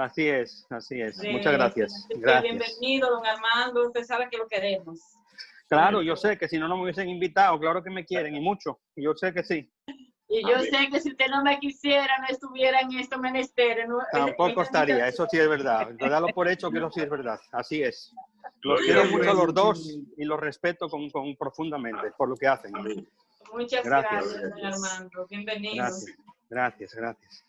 Así es, así es. Muchas Así gracias. que Gracias. bienvenido, don Armando. Usted sabe que lo queremos. Claro, yo sé que si no, no me hubiesen invitado. Claro que me quieren y mucho. Yo sé que sí. Y yo sé que si usted no me quisiera, no estuviera en estos menesteres. No, Tampoco estaría, eso sí es verdad. Dalo por hecho que eso sí es verdad. Así es. Los quiero mucho a los dos y los respeto profundamente por lo que hacen. Muchas gracias, don Armando. Bienvenido. Gracias, gracias, gracias.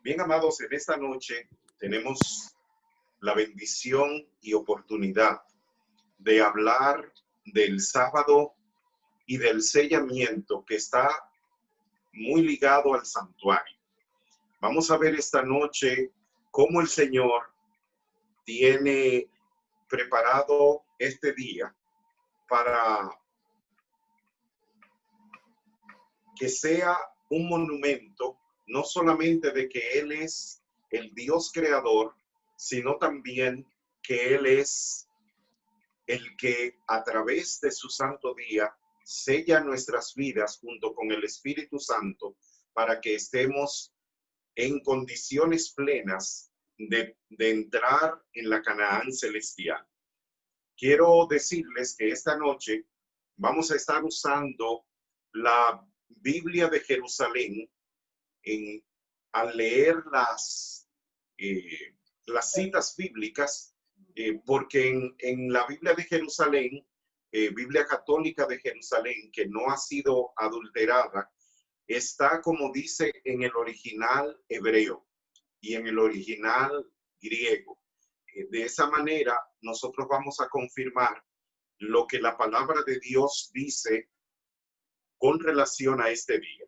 Bien, amados, en esta noche tenemos la bendición y oportunidad de hablar del sábado y del sellamiento que está muy ligado al santuario. Vamos a ver esta noche cómo el Señor tiene preparado este día para que sea un monumento, no solamente de que Él es el Dios creador, sino también que Él es el que a través de su santo día sella nuestras vidas junto con el Espíritu Santo para que estemos en condiciones plenas de entrar en la Canaán celestial. Quiero decirles que esta noche vamos a estar usando la Biblia de Jerusalén al leer las citas bíblicas, porque en la Biblia de Jerusalén, Biblia Católica de Jerusalén, que no ha sido adulterada, está como dice en el original hebreo y en el original griego. De esa manera, nosotros vamos a confirmar lo que la palabra de Dios dice con relación a este día.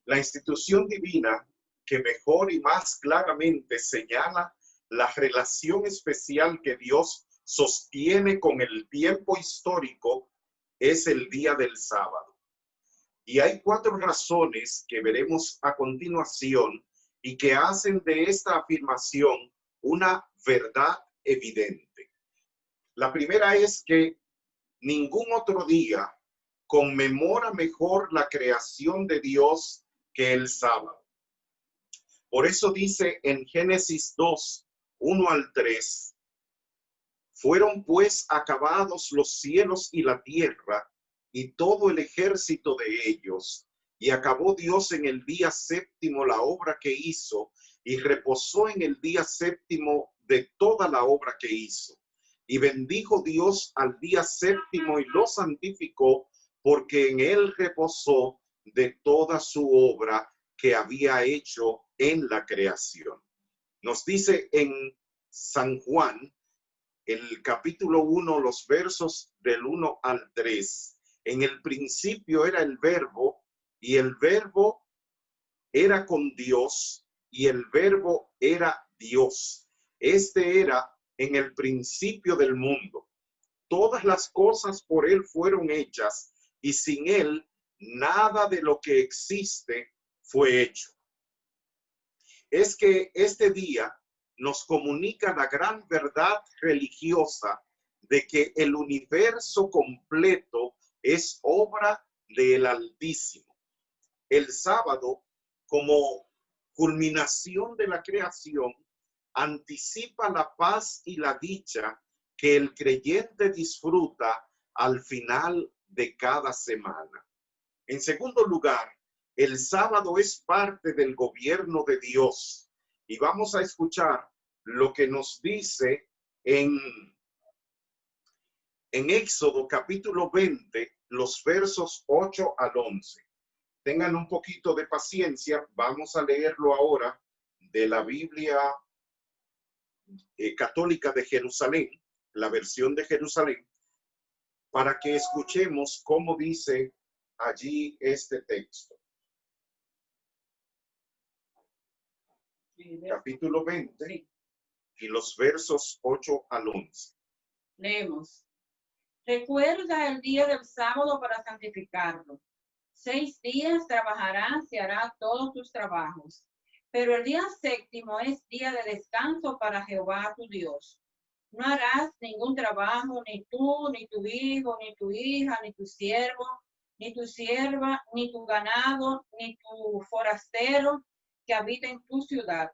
La institución divina que mejor y más claramente señala la relación especial que Dios sostiene con el tiempo histórico es el día del sábado. Y hay 4 razones que veremos a continuación y que hacen de esta afirmación una verdad evidente. La primera es que ningún otro día conmemora mejor la creación de Dios que el sábado. Por eso dice en Génesis 2, 1 al 3, fueron pues acabados los cielos y la tierra y todo el ejército de ellos, y acabó Dios en el día séptimo la obra que hizo, y reposó en el día séptimo de toda la obra que hizo. Y bendijo Dios al día séptimo y lo santificó, porque en él reposó de toda su obra que había hecho en la creación. Nos dice en San Juan, el capítulo 1, los versos del 1 al 3. En el principio era el verbo, y el verbo era con Dios, y el verbo era Dios. Este era en el principio del mundo. Todas las cosas por él fueron hechas, y sin él nada de lo que existe fue hecho. Es que este día nos comunica la gran verdad religiosa de que el universo completo es obra del Altísimo. El sábado, como culminación de la creación, anticipa la paz y la dicha que el creyente disfruta al final de cada semana. En segundo lugar, el sábado es parte del gobierno de Dios. Y vamos a escuchar lo que nos dice en Éxodo capítulo 20, los versos 8 al 11. Tengan un poquito de paciencia, vamos a leerlo ahora de la Biblia Católica de Jerusalén, la versión de Jerusalén, para que escuchemos cómo dice allí este texto. Capítulo 20 sí. Y los versos 8 al 11. Leemos. Recuerda el día del sábado para santificarlo. 6 días trabajarás y harás todos tus trabajos. Pero el día séptimo es día de descanso para Jehová tu Dios. No harás ningún trabajo, ni tú, ni tu hijo, ni tu hija, ni tu siervo, ni tu sierva, ni tu ganado, ni tu forastero que habita en tu ciudad.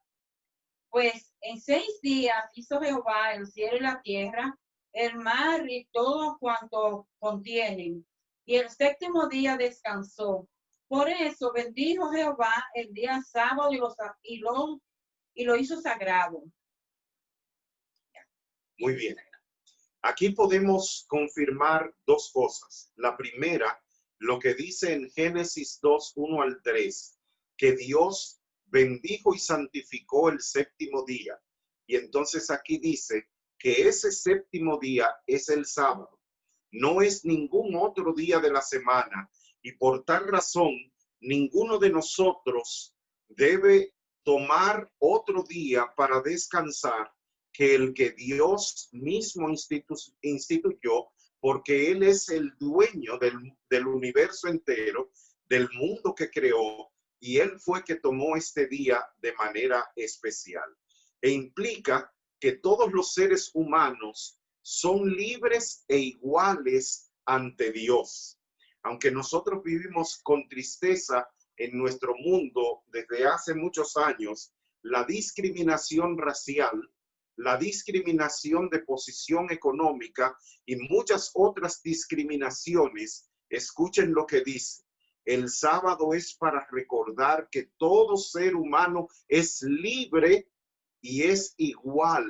Pues en 6 días hizo Jehová el cielo y la tierra, el mar y todo cuanto contienen, y el 7º día descansó. Por eso bendijo Jehová el día sábado y lo hizo sagrado. Muy bien. Aquí podemos confirmar dos cosas. La primera, lo que dice en Génesis 2, 1 al 3, que Dios bendijo y santificó el 7º día. Y entonces aquí dice que ese 7º día es el sábado. No es ningún otro día de la semana. Y por tal razón, ninguno de nosotros debe tomar otro día para descansar que el que Dios mismo instituyó, porque Él es el dueño del universo entero, del mundo que creó, y Él fue que tomó este día de manera especial. E implica que todos los seres humanos son libres e iguales ante Dios. Aunque nosotros vivimos con tristeza en nuestro mundo desde hace muchos años, la discriminación racial, la discriminación de posición económica y muchas otras discriminaciones, escuchen lo que dice. El sábado es para recordar que todo ser humano es libre y es igual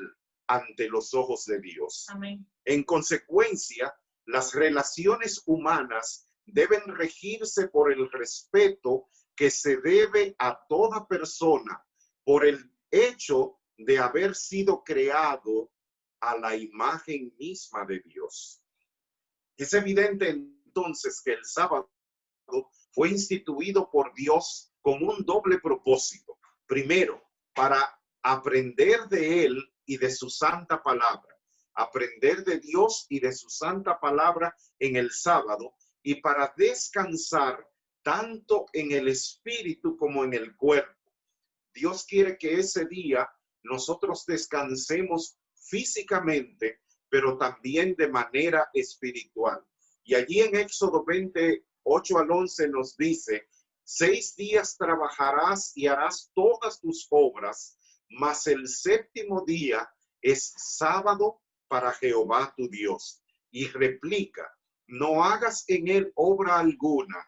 ante los ojos de Dios. Amén. En consecuencia, las relaciones humanas deben regirse por el respeto que se debe a toda persona por el hecho de haber sido creado a la imagen misma de Dios. Es evidente entonces que el sábado fue instituido por Dios con un doble propósito. Primero, para aprender de Él y de su santa palabra. Aprender de Dios y de su santa palabra en el sábado, y para descansar tanto en el espíritu como en el cuerpo. Dios quiere que ese día nosotros descansemos físicamente, pero también de manera espiritual. Y allí en Éxodo 28 al 11 nos dice: 6 días trabajarás y harás todas tus obras, mas el 7º día es sábado para Jehová tu Dios. Y replica: no hagas en él obra alguna,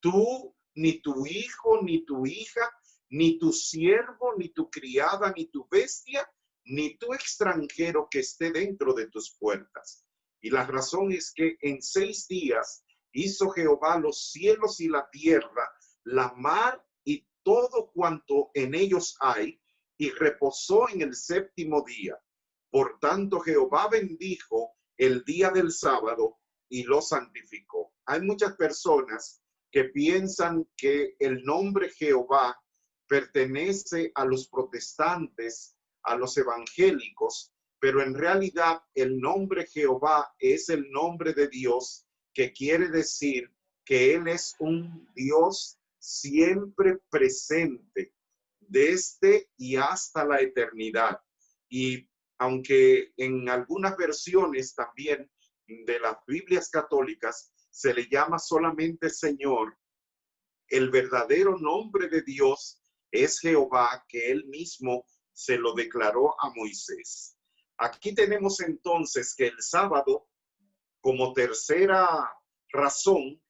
tú, ni tu hijo, ni tu hija, ni tu siervo, ni tu criada, ni tu bestia, ni tu extranjero que esté dentro de tus puertas. Y la razón es que en 6 días hizo Jehová los cielos y la tierra, la mar y todo cuanto en ellos hay, y reposó en el 7º día. Por tanto, Jehová bendijo el día del sábado y lo santificó. Hay muchas personas que piensan que el nombre Jehová pertenece a los protestantes, a los evangélicos, pero en realidad el nombre Jehová es el nombre de Dios, que quiere decir que Él es un Dios siempre presente, desde y hasta la eternidad. Y aunque en algunas versiones también de las Biblias católicas se le llama solamente Señor, el verdadero nombre de Dios es Jehová, que Él mismo se lo declaró a Moisés. Aquí tenemos entonces que el sábado, como tercera razón,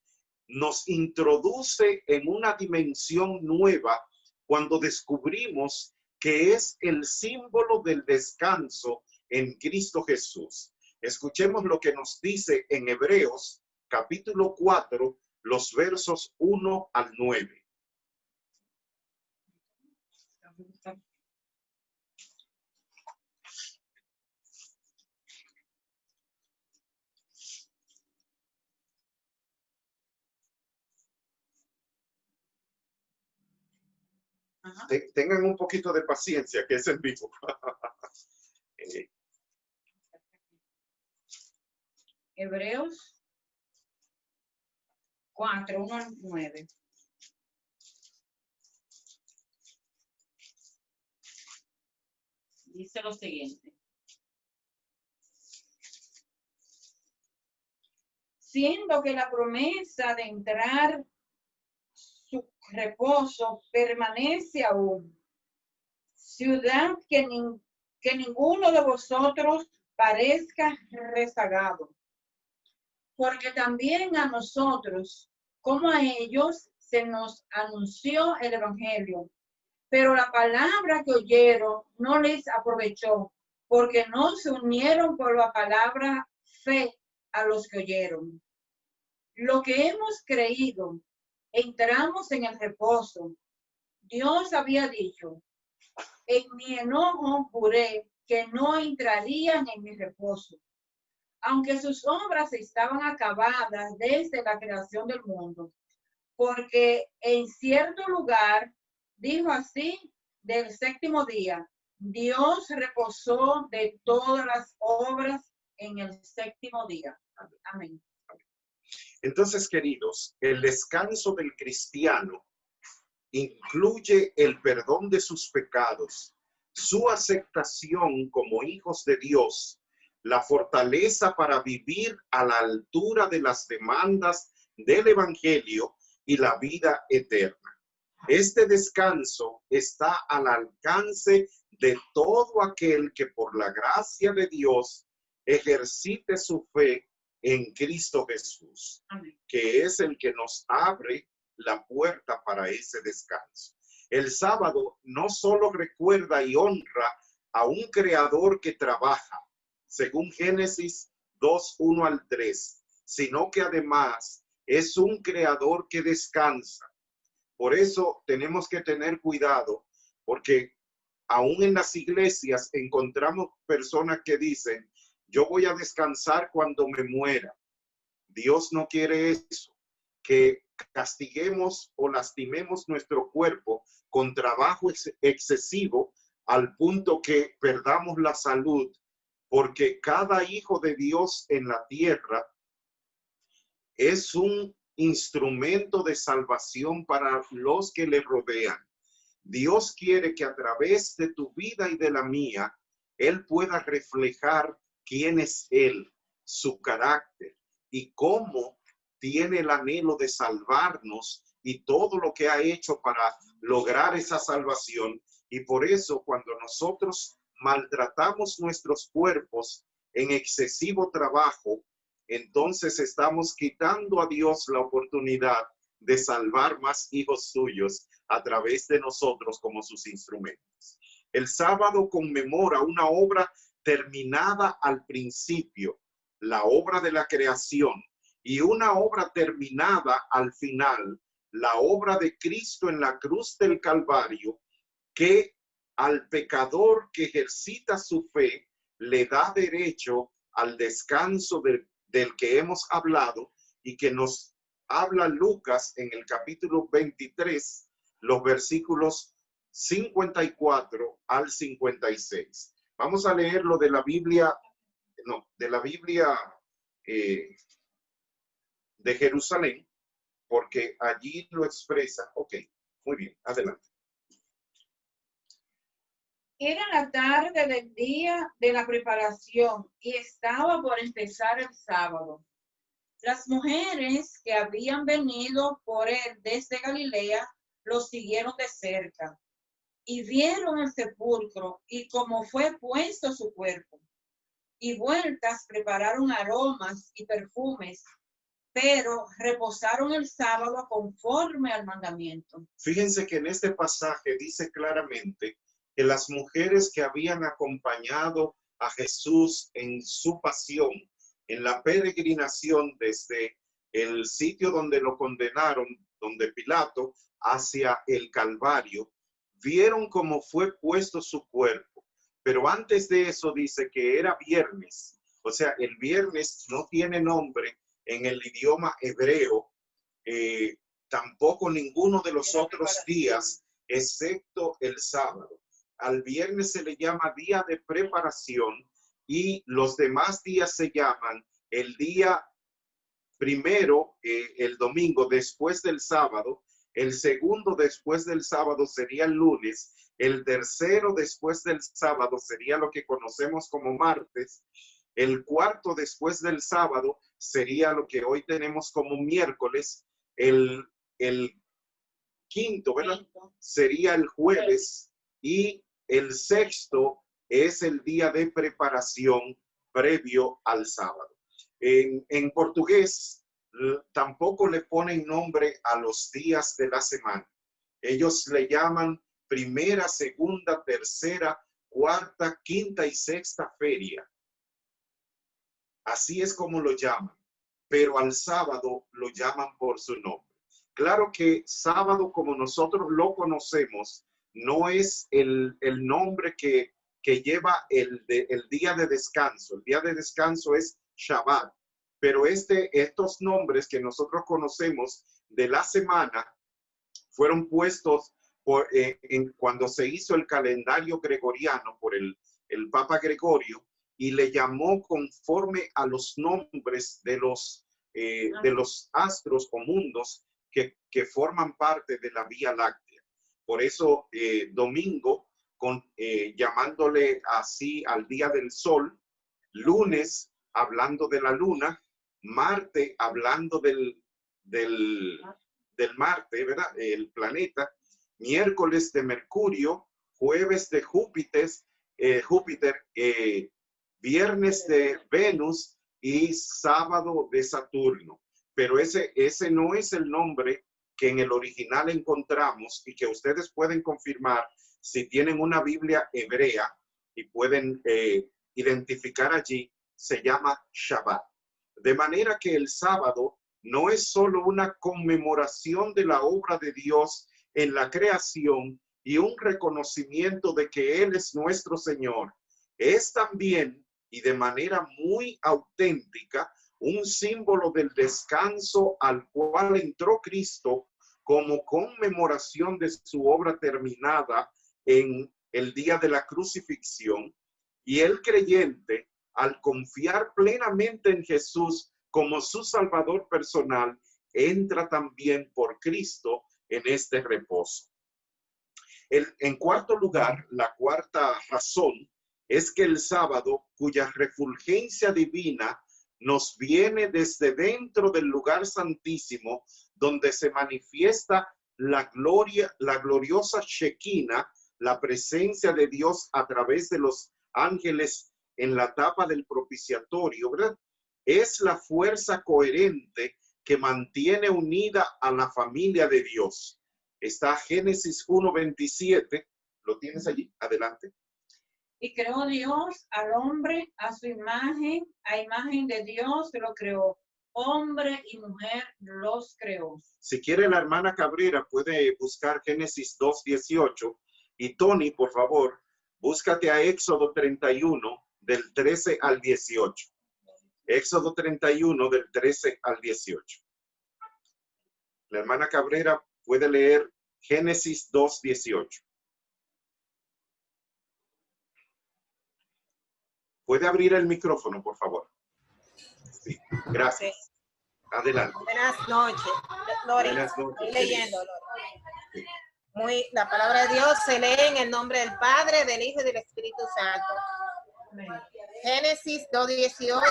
nos introduce en una dimensión nueva cuando descubrimos que es el símbolo del descanso en Cristo Jesús. Escuchemos lo que nos dice en Hebreos capítulo 4, los versos 1 al 9. Tengan un poquito de paciencia, que es en vivo. Hebreos 4, 1 al 9. Dice lo siguiente: siendo que la promesa de entrar su reposo permanece aún, ciudad que ninguno de vosotros parezca rezagado, porque también a nosotros, como a ellos, se nos anunció el evangelio, pero la palabra que oyeron no les aprovechó, porque no se unieron por la palabra fe a los que oyeron. Lo que hemos creído, entramos en el reposo. Dios había dicho, en mi enojo juré que no entrarían en mi reposo, aunque sus obras estaban acabadas desde la creación del mundo, porque en cierto lugar dijo así del séptimo día, Dios reposó de todas las obras en el séptimo día. Amén. Entonces, queridos, el descanso del cristiano incluye el perdón de sus pecados, su aceptación como hijos de Dios, la fortaleza para vivir a la altura de las demandas del Evangelio y la vida eterna. Este descanso está al alcance de todo aquel que por la gracia de Dios ejercite su fe en Cristo Jesús, que es el que nos abre la puerta para ese descanso. El sábado no solo recuerda y honra a un creador que trabaja, según Génesis 2:1 al 3, sino que además es un creador que descansa. Por eso tenemos que tener cuidado, porque aún en las iglesias encontramos personas que dicen, yo voy a descansar cuando me muera. Dios no quiere eso, que castiguemos o lastimemos nuestro cuerpo con trabajo excesivo al punto que perdamos la salud, porque cada hijo de Dios en la tierra es un instrumento de salvación para los que le rodean. Dios quiere que a través de tu vida y de la mía, Él pueda reflejar quién es Él, su carácter y cómo tiene el anhelo de salvarnos y todo lo que ha hecho para lograr esa salvación. Y por eso cuando nosotros maltratamos nuestros cuerpos en excesivo trabajo, entonces estamos quitando a Dios la oportunidad de salvar más hijos suyos a través de nosotros como sus instrumentos. El sábado conmemora una obra terminada al principio, la obra de la creación, y una obra terminada al final, la obra de Cristo en la cruz del Calvario, que al pecador que ejercita su fe le da derecho al descanso del que hemos hablado y que nos habla Lucas en el capítulo 23, los versículos 54 al 56. Vamos a leerlo de la Biblia, de Jerusalén, porque allí lo expresa. Ok, muy bien, adelante. Era la tarde del día de la preparación y estaba por empezar el sábado. Las mujeres que habían venido por él desde Galilea lo siguieron de cerca y vieron el sepulcro y cómo fue puesto su cuerpo. Y vueltas prepararon aromas y perfumes, pero reposaron el sábado conforme al mandamiento. Fíjense que en este pasaje dice claramente que las mujeres que habían acompañado a Jesús en su pasión, en la peregrinación desde el sitio donde lo condenaron, donde Pilato, hacia el Calvario, vieron cómo fue puesto su cuerpo. Pero antes de eso dice que era viernes. O sea, el viernes no tiene nombre en el idioma hebreo, tampoco ninguno de los otros días, excepto el sábado. Al viernes se le llama día de preparación y los demás días se llaman el día primero, el domingo después del sábado, el segundo después del sábado sería el lunes, el tercero después del sábado sería lo que conocemos como martes, el cuarto después del sábado sería lo que hoy tenemos como miércoles, el quinto, ¿verdad? Sería el jueves y el sexto es el día de preparación previo al sábado. En portugués tampoco le ponen nombre a los días de la semana. Ellos le llaman primera, segunda, tercera, cuarta, quinta y sexta feria. Así es como lo llaman, pero al sábado lo llaman por su nombre. Claro que sábado, como nosotros lo conocemos, no es el nombre que lleva el día de descanso. El día de descanso es Shabbat, pero estos nombres que nosotros conocemos de la semana fueron puestos cuando se hizo el calendario gregoriano por el Papa Gregorio, y le llamó conforme a los nombres de los astros o mundos que forman parte de la Vía Láctea. Por eso domingo, llamándole así al día del sol, lunes hablando de la luna, Marte hablando del Marte, ¿verdad? El planeta, miércoles de Mercurio, jueves de Júpiter, viernes de Venus y sábado de Saturno. Pero ese no es el nombre que en el original encontramos y que ustedes pueden confirmar si tienen una Biblia hebrea y pueden identificar allí, se llama Shabbat. De manera que el sábado no es solo una conmemoración de la obra de Dios en la creación y un reconocimiento de que Él es nuestro Señor. Es también, y de manera muy auténtica, un símbolo del descanso al cual entró Cristo como conmemoración de su obra terminada en el día de la crucifixión. Y el creyente, al confiar plenamente en Jesús como su Salvador personal, entra también por Cristo en este reposo. En cuarto lugar, la cuarta razón es que el sábado, cuya refulgencia divina nos viene desde dentro del lugar santísimo, donde se manifiesta la gloriosa Shekinah, la presencia de Dios a través de los ángeles en la tapa del propiciatorio, ¿verdad? Es la fuerza coherente que mantiene unida a la familia de Dios. Está Génesis 1:27. ¿Lo tienes allí? Adelante. Y creó Dios al hombre a su imagen, a imagen de Dios lo creó. Hombre y mujer los creó. Si quiere, la hermana Cabrera puede buscar Génesis 2:18. Y Tony, por favor, búscate a Éxodo 31 del 13 al 18. Éxodo 31 del 13 al 18. La hermana Cabrera puede leer Génesis 2:18. ¿Puede abrir el micrófono, por favor? Sí, gracias. Adelante. Buenas noches, Lori. Buenas noches. Estoy leyendo, Lori. La palabra de Dios se lee en el nombre del Padre, del Hijo y del Espíritu Santo. Amén. Génesis 2:18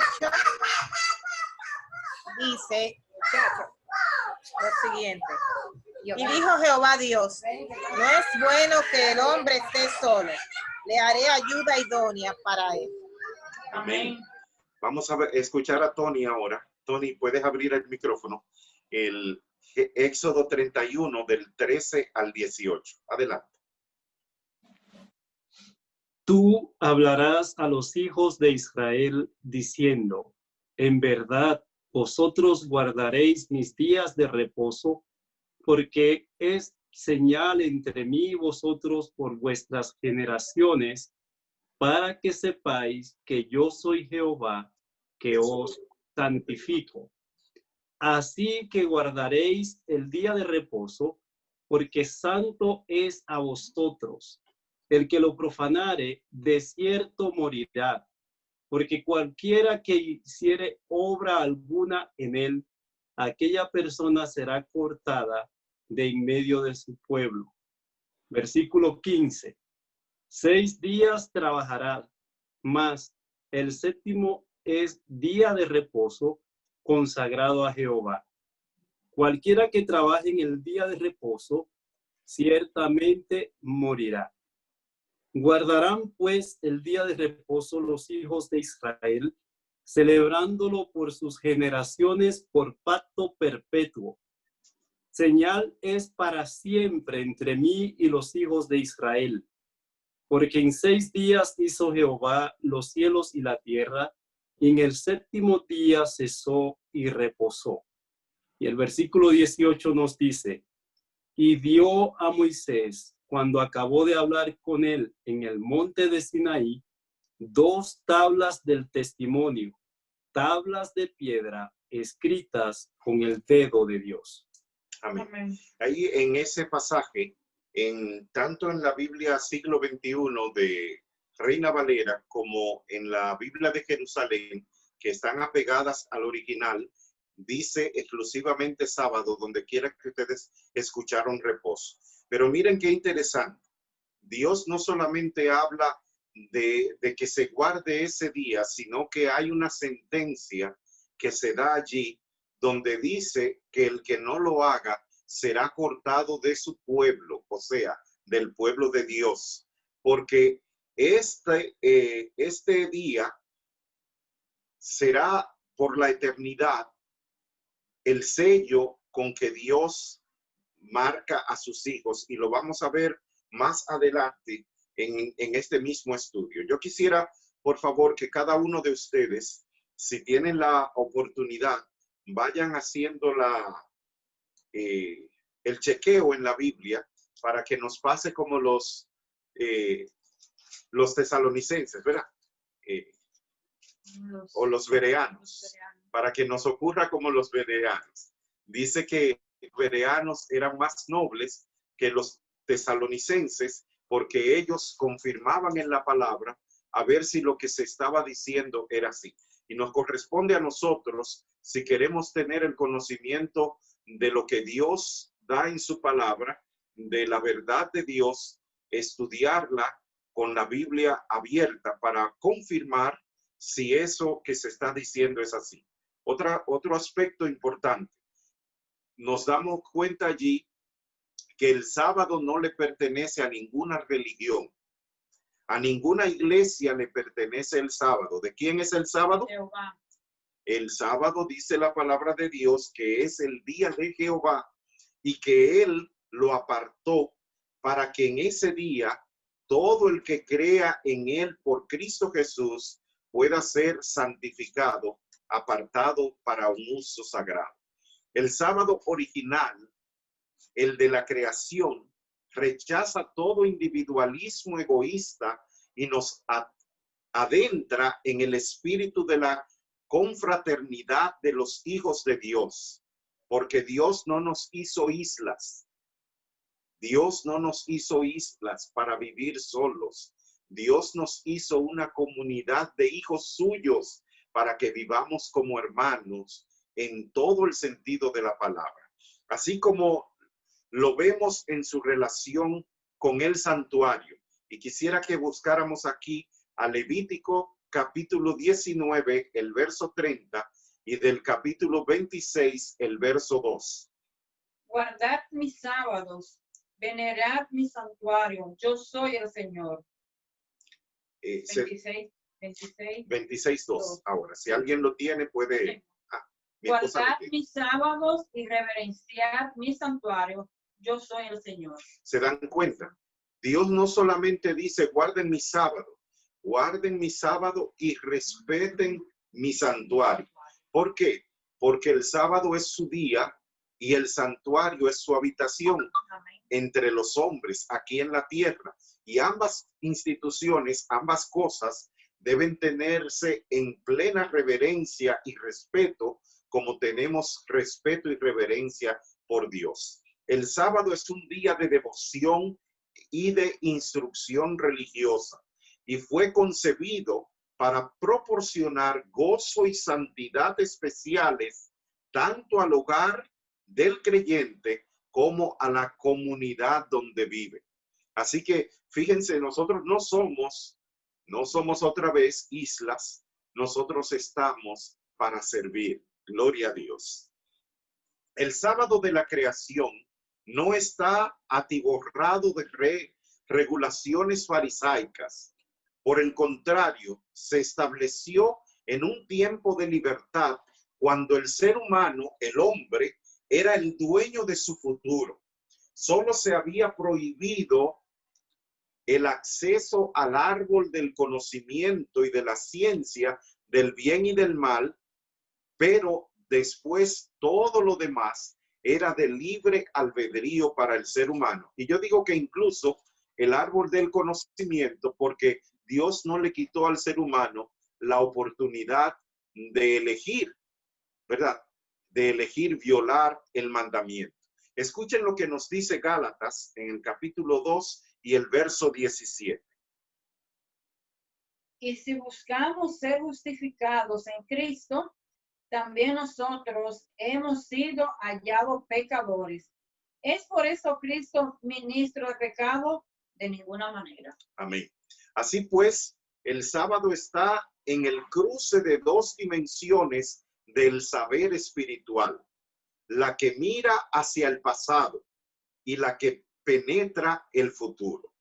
dice lo siguiente. Y dijo Jehová Dios, no es bueno que el hombre esté solo, le haré ayuda idónea para él. Amén. Vamos a escuchar a Tony ahora. Tony, ¿puedes abrir el micrófono? El Éxodo 31 del 13 al 18. Adelante. Tú hablarás a los hijos de Israel diciendo, en verdad, vosotros guardaréis mis días de reposo, porque es señal entre mí y vosotros por vuestras generaciones, para que sepáis que yo soy Jehová, que os santifico. Así que guardaréis el día de reposo, porque santo es a vosotros. El que lo profanare, de cierto morirá, porque cualquiera que hiciere obra alguna en él, aquella persona será cortada de en medio de su pueblo. Versículo 15. 6 días trabajará, mas el séptimo es día de reposo consagrado a Jehová. Cualquiera que trabaje en el día de reposo, ciertamente morirá. Guardarán pues el día de reposo los hijos de Israel, celebrándolo por sus generaciones por pacto perpetuo. Señal es para siempre entre mí y los hijos de Israel, porque en 6 días hizo Jehová los cielos y la tierra, y en el 7º día cesó y reposó. Y el versículo 18 nos dice, y dio a Moisés, cuando acabó de hablar con él en el monte de Sinaí, 2 tablas del testimonio, tablas de piedra escritas con el dedo de Dios. Amén. Amén. Ahí en ese pasaje, tanto en la Biblia siglo XXI de Reina Valera como en la Biblia de Jerusalén, que están apegadas al original, dice exclusivamente sábado, donde quiera que ustedes escucharon reposo. Pero miren qué interesante. Dios no solamente habla de que se guarde ese día, sino que hay una sentencia que se da allí donde dice que el que no lo haga será cortado de su pueblo, o sea, del pueblo de Dios, porque este día será por la eternidad el sello con que Dios marca a sus hijos, y lo vamos a ver más adelante en este mismo estudio. Yo quisiera, por favor, que cada uno de ustedes, si tienen la oportunidad, vayan haciendo el chequeo en la Biblia para que nos pase como los tesalonicenses, ¿verdad? O los bereanos, para que nos ocurra como los bereanos. Dice que los bereanos eran más nobles que los tesalonicenses porque ellos confirmaban en la palabra a ver si lo que se estaba diciendo era así. Y nos corresponde a nosotros, si queremos tener el conocimiento de lo que Dios da en su palabra, de la verdad de Dios, estudiarla con la Biblia abierta para confirmar si eso que se está diciendo es así. Otro aspecto importante, nos damos cuenta allí que el sábado no le pertenece a ninguna religión, a ninguna iglesia le pertenece el sábado. ¿De quién es el sábado? Jehová. El sábado dice la palabra de Dios que es el día de Jehová y que Él lo apartó para que en ese día todo el que crea en Él por Cristo Jesús pueda ser santificado, apartado para un uso sagrado. El sábado original, el de la creación, rechaza todo individualismo egoísta y nos adentra en el espíritu de la confraternidad de los hijos de Dios, porque Dios no nos hizo islas. Dios no nos hizo islas para vivir solos. Dios nos hizo una comunidad de hijos suyos para que vivamos como hermanos en todo el sentido de la palabra. Así como lo vemos en su relación con el santuario. Y quisiera que buscáramos aquí a Levítico capítulo 19, el verso 30, y del capítulo 26, el verso 2. Guardad mis sábados, venerad mi santuario, yo soy el Señor. 26, 2. Ahora, si alguien lo tiene, puede... Guardad mis sábados y reverenciad mi santuario, yo soy el Señor. ¿Se dan cuenta? Dios no solamente dice, guarden mi sábado y respeten mi santuario. ¿Por qué? Porque el sábado es su día y el santuario es su habitación entre los hombres aquí en la tierra. Y ambas instituciones, ambas cosas deben tenerse en plena reverencia y respeto, como tenemos respeto y reverencia por Dios. El sábado es un día de devoción y de instrucción religiosa y fue concebido para proporcionar gozo y santidad especiales tanto al hogar del creyente como a la comunidad donde vive. Así que fíjense, nosotros no somos otra vez islas, nosotros estamos para servir. Gloria a Dios. El sábado de la creación no está atiborrado regulaciones farisaicas. Por el contrario, se estableció en un tiempo de libertad cuando el ser humano, el hombre, era el dueño de su futuro. Solo se había prohibido el acceso al árbol del conocimiento y de la ciencia del bien y del mal, pero después todo lo demás era de libre albedrío para el ser humano. Y yo digo que incluso el árbol del conocimiento, porque Dios no le quitó al ser humano la oportunidad de elegir, ¿verdad? De elegir violar el mandamiento. Escuchen lo que nos dice Gálatas en el capítulo 2 y el verso 17. Y si buscamos ser justificados en Cristo, también nosotros hemos sido hallados pecadores. ¿Es por eso Cristo ministro de pecado? De ninguna manera. Amén. Así pues, el sábado está en el cruce de dos dimensiones del saber espiritual, la que mira hacia el pasado y la que penetra el futuro.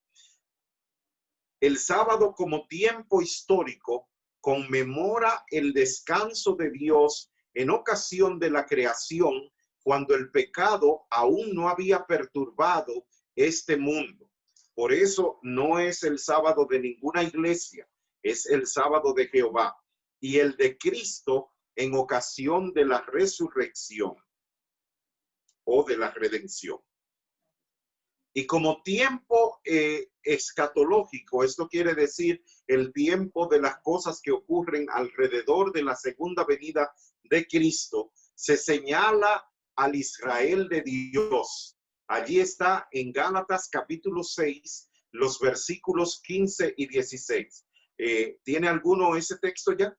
El sábado como tiempo histórico conmemora el descanso de Dios en ocasión de la creación, cuando el pecado aún no había perturbado este mundo. Por eso no es el sábado de ninguna iglesia, es el sábado de Jehová, y el de Cristo en ocasión de la resurrección o de la redención. Y como tiempo escatológico, esto quiere decir el tiempo de las cosas que ocurren alrededor de la segunda venida de Cristo, se señala al Israel de Dios. Allí está en Gálatas capítulo 6, los versículos 15 y 16. ¿Tiene alguno ese texto ya?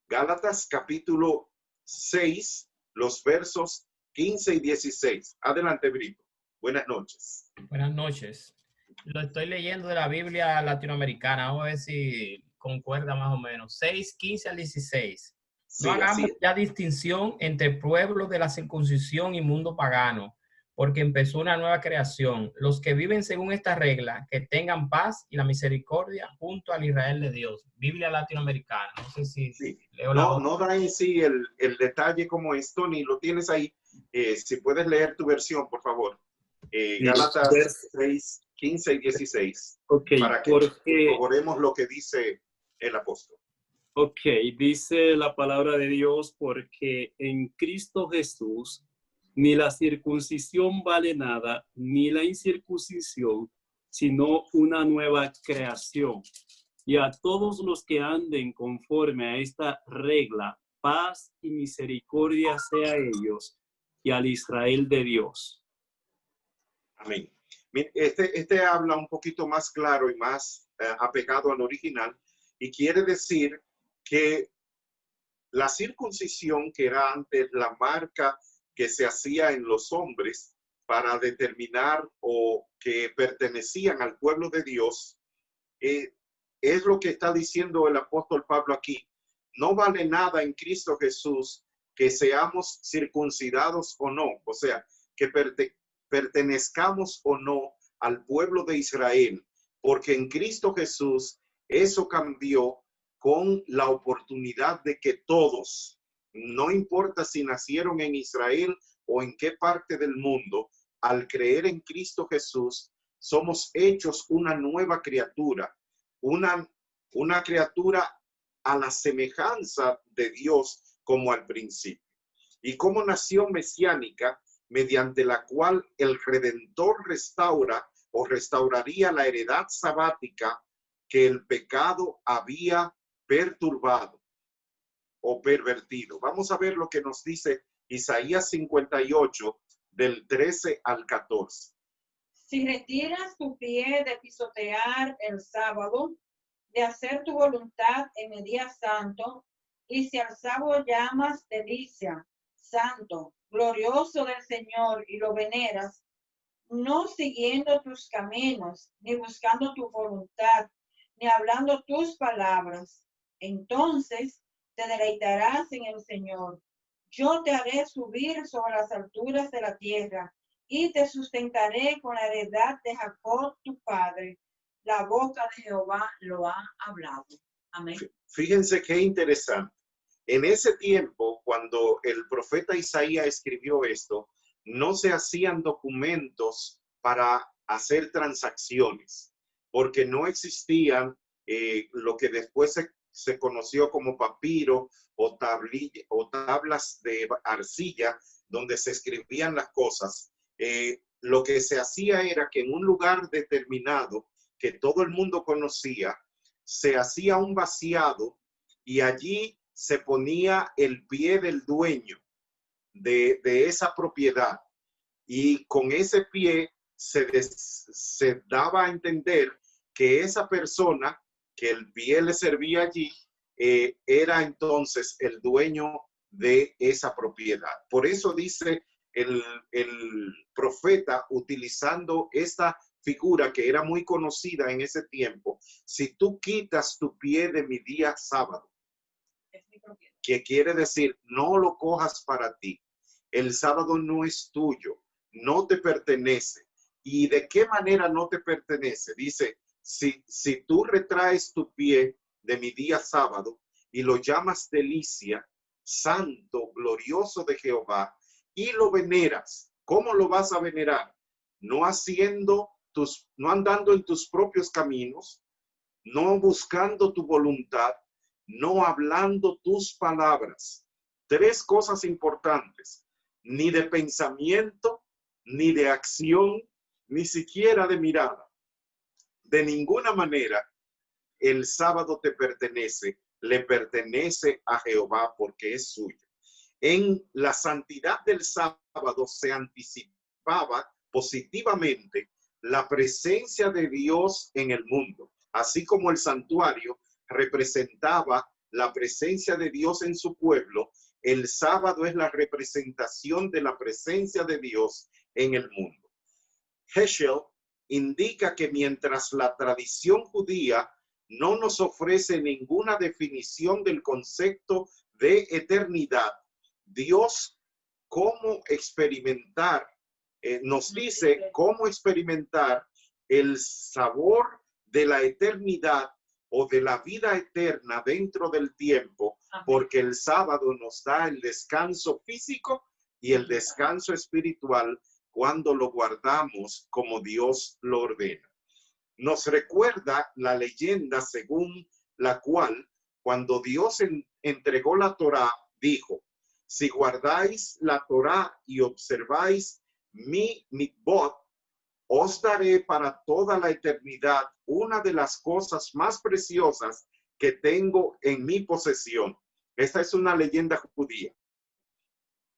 Gálatas capítulo 6, los versos 15 y 16. Adelante, Brito. Buenas noches. Buenas noches. Lo estoy leyendo de la Biblia latinoamericana. Vamos a ver si concuerda más o menos. 6, 15 al 16. Sí, No hagamos ya distinción entre pueblos de la circuncisión y mundo pagano, porque empezó una nueva creación. Los que viven según esta regla, que tengan paz y la misericordia junto al Israel de Dios. Biblia latinoamericana. No sé si sí. leo No da en sí el detalle como esto, ni lo tienes ahí. Si puedes leer tu versión, por favor. Gálatas 6, 15 y 16. Ok, para que corroboremos lo que dice el apóstol. Ok, dice la palabra de Dios, porque en Cristo Jesús ni la circuncisión vale nada, ni la incircuncisión, sino una nueva creación. Y a todos los que anden conforme a esta regla, paz y misericordia sea a ellos y al Israel de Dios. Amén. Este habla un poquito más claro y más apegado al original, y quiere decir que la circuncisión, que era antes la marca que se hacía en los hombres para determinar o que pertenecían al pueblo de Dios, es lo que está diciendo el apóstol Pablo aquí. No vale nada en Cristo Jesús que seamos circuncidados o no, o sea, que pertenezcamos o no al pueblo de Israel, porque en Cristo Jesús eso cambió con la oportunidad de que todos, no importa si nacieron en Israel o en qué parte del mundo, al creer en Cristo Jesús, somos hechos una nueva criatura, una criatura a la semejanza de Dios como al principio. Y como nación mesiánica, mediante la cual el Redentor restaura o restauraría la heredad sabática que el pecado había perturbado o pervertido. Vamos a ver lo que nos dice Isaías 58, del 13 al 14. Si retiras tu pie de pisotear el sábado, de hacer tu voluntad en el día santo, y si al sábado llamas delicia, santo, glorioso del Señor, y lo veneras, no siguiendo tus caminos, ni buscando tu voluntad, ni hablando tus palabras, entonces te deleitarás en el Señor. Yo te haré subir sobre las alturas de la tierra, y te sustentaré con la heredad de Jacob tu padre. La boca de Jehová lo ha hablado. Amén. Fíjense qué interesante. En ese tiempo, cuando el profeta Isaías escribió esto, no se hacían documentos para hacer transacciones, porque no existían lo que después se conoció como papiro o tablas de arcilla, donde se escribían las cosas. Lo que se hacía era que en un lugar determinado que todo el mundo conocía, se hacía un vaciado y allí se ponía el pie del dueño de esa propiedad, y con ese pie se daba a entender que esa persona que el pie le servía allí era entonces el dueño de esa propiedad. Por eso dice el profeta, utilizando esta figura que era muy conocida en ese tiempo: si tú quitas tu pie de mi día sábado, que quiere decir no lo cojas para ti. El sábado no es tuyo, no te pertenece. ¿Y de qué manera no te pertenece? Dice, si tú retraes tu pie de mi día sábado y lo llamas delicia, santo, glorioso de Jehová, y lo veneras, ¿cómo lo vas a venerar? No andando en tus propios caminos, no buscando tu voluntad, no hablando tus palabras. Tres cosas importantes: ni de pensamiento, ni de acción, ni siquiera de mirada. De ninguna manera el sábado te pertenece, le pertenece a Jehová porque es suyo. En la santidad del sábado se anticipaba positivamente la presencia de Dios en el mundo, así como el santuario representaba la presencia de Dios en su pueblo. El sábado es la representación de la presencia de Dios en el mundo. Heschel indica que mientras la tradición judía no nos ofrece ninguna definición del concepto de eternidad, Dios nos dice cómo experimentar el sabor de la eternidad o de la vida eterna dentro del tiempo, porque el sábado nos da el descanso físico y el descanso espiritual cuando lo guardamos como Dios lo ordena. Nos recuerda la leyenda según la cual, cuando Dios entregó la Torá, dijo: si guardáis la Torá y observáis mi mitvot, os daré para toda la eternidad una de las cosas más preciosas que tengo en mi posesión. Esta es una leyenda judía.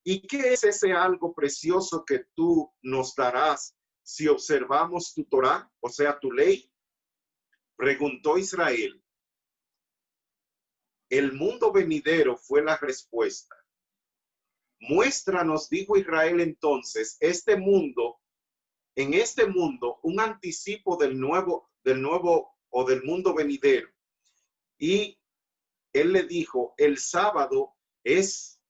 ¿Y qué es ese algo precioso que tú nos darás si observamos tu Torá, o sea, tu ley? Preguntó Israel. El mundo venidero fue la respuesta. Muéstranos, dijo Israel entonces, en este mundo un anticipo del nuevo o del mundo venidero. Y él le dijo: el sábado es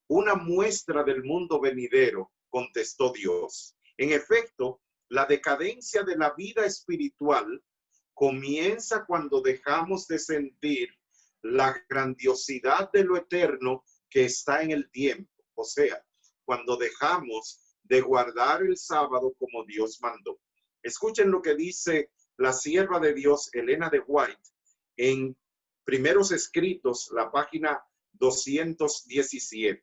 una muestra del mundo venidero, contestó Dios. En efecto, la decadencia de la vida espiritual comienza cuando dejamos de sentir la grandiosidad de lo eterno que está en el tiempo. O sea, cuando dejamos de guardar el sábado como Dios mandó. Escuchen lo que dice la sierva de Dios, Elena de White, en Primeros Escritos, la página 217.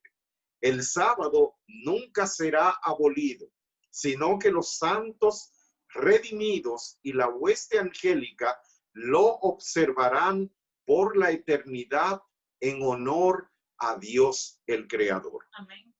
El sábado nunca será abolido, sino que los santos redimidos y la hueste angélica lo observarán por la eternidad en honor a Dios el Creador. Amén.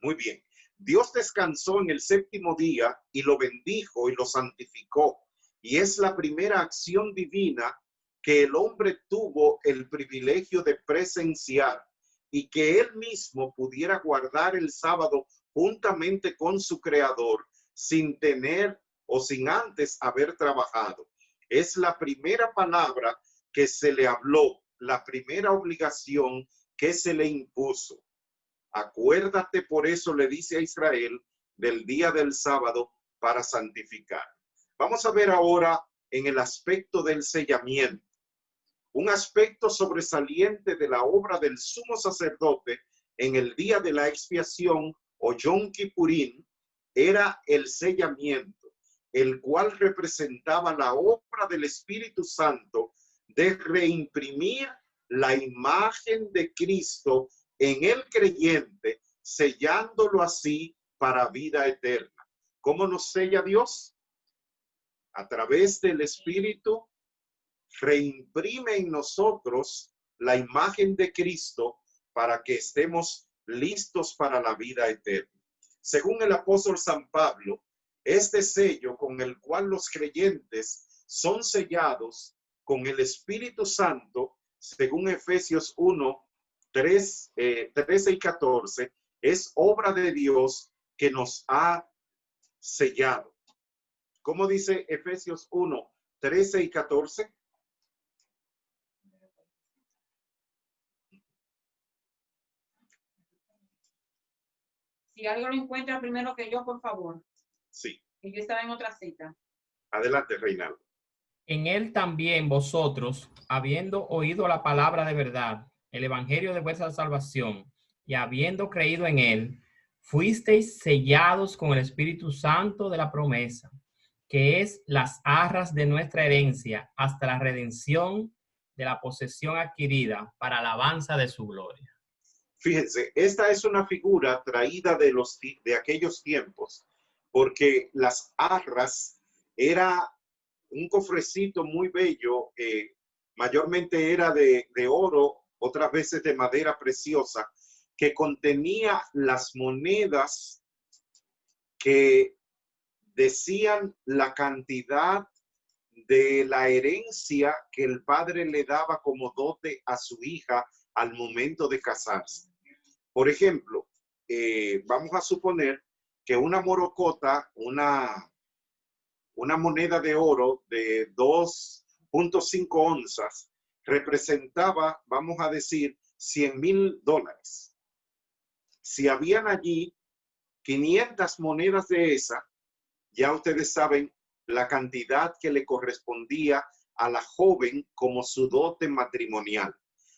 Muy bien. Dios descansó en el séptimo día y lo bendijo y lo santificó. Y es la primera acción divina que el hombre tuvo el privilegio de presenciar, y que él mismo pudiera guardar el sábado juntamente con su Creador sin tener o sin antes haber trabajado. Es la primera palabra que se le habló, la primera obligación que se le impuso. Acuérdate, por eso le dice a Israel, del día del sábado para santificar. Vamos a ver ahora en el aspecto del sellamiento. Un aspecto sobresaliente de la obra del sumo sacerdote en el día de la expiación o Yom Kippurín era el sellamiento, el cual representaba la obra del Espíritu Santo de reimprimir la imagen de Cristo en el creyente, sellándolo así para vida eterna. ¿Cómo nos sella Dios? A través del Espíritu reimprime en nosotros la imagen de Cristo para que estemos listos para la vida eterna. Según el apóstol San Pablo, este sello con el cual los creyentes son sellados con el Espíritu Santo, según Efesios 1, 13 y 14, es obra de Dios que nos ha sellado. ¿Cómo dice Efesios 1, 13 y 14? Si algo lo encuentra primero que yo, por favor. Sí. Que yo estaba en otra cita. Adelante, Reinaldo. En él también vosotros, habiendo oído la palabra de verdad, el evangelio de vuestra salvación, y habiendo creído en él, fuisteis sellados con el Espíritu Santo de la promesa, que es las arras de nuestra herencia, hasta la redención de la posesión adquirida para alabanza de su gloria. Fíjense, esta es una figura traída de aquellos tiempos, porque las arras era un cofrecito muy bello, mayormente era de oro, otras veces de madera preciosa, que contenía las monedas que decían la cantidad de la herencia que el padre le daba como dote a su hija al momento de casarse. Por ejemplo, vamos a suponer que una morocota, una moneda de oro de 2.5 onzas representaba, vamos a decir, $100,000. Si habían allí 500 monedas de esa, ya ustedes saben la cantidad que le correspondía a la joven como su dote matrimonial.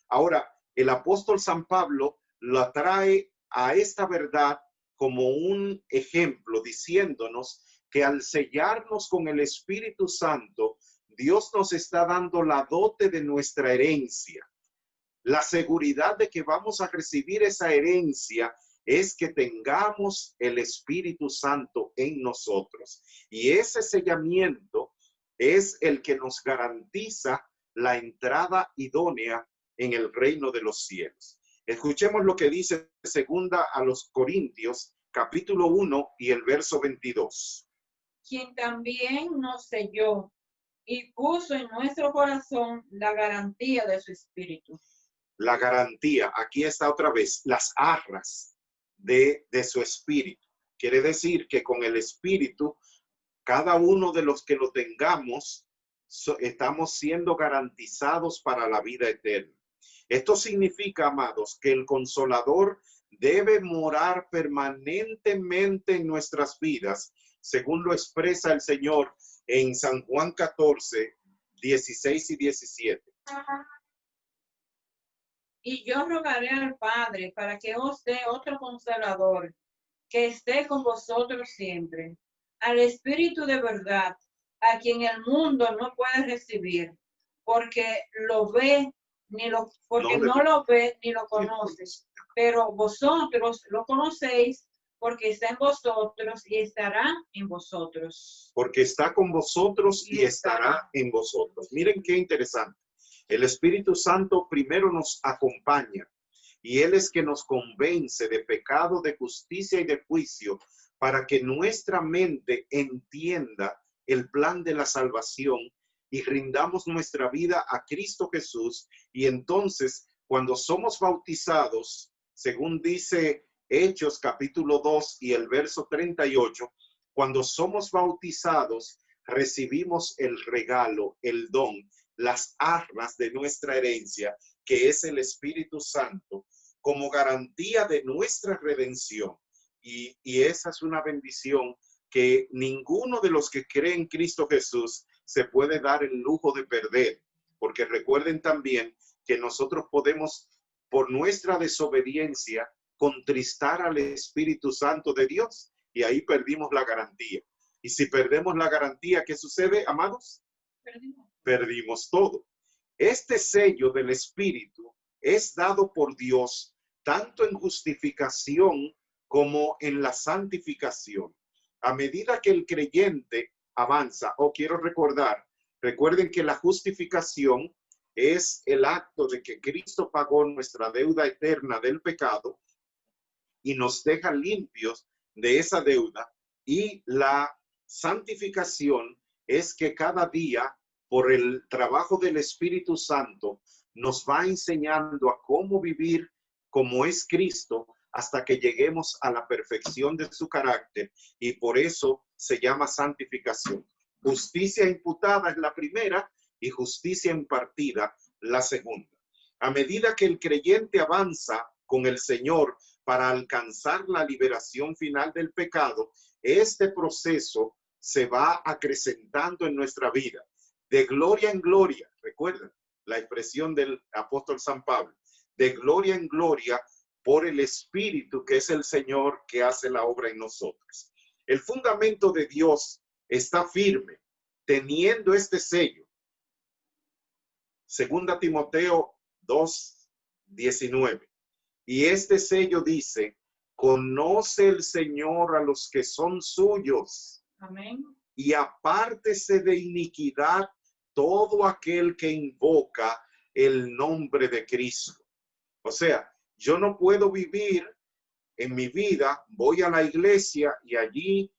Ahora, el apóstol San Pablo la trae a esta verdad como un ejemplo, diciéndonos que al sellarnos con el Espíritu Santo, Dios nos está dando la dote de nuestra herencia. La seguridad de que vamos a recibir esa herencia es que tengamos el Espíritu Santo en nosotros. Y ese sellamiento es el que nos garantiza la entrada idónea en el reino de los cielos. Escuchemos lo que dice segunda a los Corintios, capítulo 1 y el verso 22. Quien también nos selló y puso en nuestro corazón la garantía de su Espíritu. La garantía, aquí está otra vez, las arras de su Espíritu. Quiere decir que con el Espíritu, cada uno de los que lo tengamos, estamos siendo garantizados para la vida eterna. Esto significa, amados, que el Consolador debe morar permanentemente en nuestras vidas, según lo expresa el Señor en San Juan 14, 16 y 17. Y yo rogaré al Padre para que os dé otro Consolador, que esté con vosotros siempre, al Espíritu de verdad, a quien el mundo no puede recibir, porque lo ve ni lo, porque no lo ve ni lo conoce, pero vosotros lo conocéis, porque está en vosotros y estará en vosotros. Porque está con vosotros y estará en vosotros. Miren qué interesante. El Espíritu Santo primero nos acompaña y Él es que nos convence de pecado, de justicia y de juicio para que nuestra mente entienda el plan de la salvación y rindamos nuestra vida a Cristo Jesús. Y entonces, cuando somos bautizados, según dice Hechos capítulo 2 y el verso 38, cuando somos bautizados, recibimos el regalo, el don, las arras de nuestra herencia, que es el Espíritu Santo, como garantía de nuestra redención. Y esa es una bendición que ninguno de los que creen en Cristo Jesús se puede dar el lujo de perder, porque recuerden también que nosotros podemos, por nuestra desobediencia, contristar al Espíritu Santo de Dios, y ahí perdimos la garantía. Y si perdemos la garantía, ¿qué sucede, amados? Perdimos todo. Este sello del Espíritu es dado por Dios tanto en justificación como en la santificación. A medida que el creyente avanza, quiero recuerden que la justificación es el acto de que Cristo pagó nuestra deuda eterna del pecado y nos deja limpios de esa deuda, y la santificación es que cada día, por el trabajo del Espíritu Santo, nos va enseñando a cómo vivir como es Cristo hasta que lleguemos a la perfección de su carácter, y por eso se llama santificación. Justicia imputada es la primera y justicia impartida la segunda. A medida que el creyente avanza con el Señor para alcanzar la liberación final del pecado, este proceso se va acrecentando en nuestra vida, de gloria en gloria. Recuerden la expresión del apóstol San Pablo, de gloria en gloria, por el Espíritu, que es el Señor que hace la obra en nosotros. El fundamento de Dios está firme, teniendo este sello. 2 Timoteo 2:19. Y este sello dice: conoce el Señor a los que son suyos. Amén. Y apártese de iniquidad todo aquel que invoca el nombre de Cristo. O sea, yo no puedo vivir en mi vida, voy a la iglesia y allí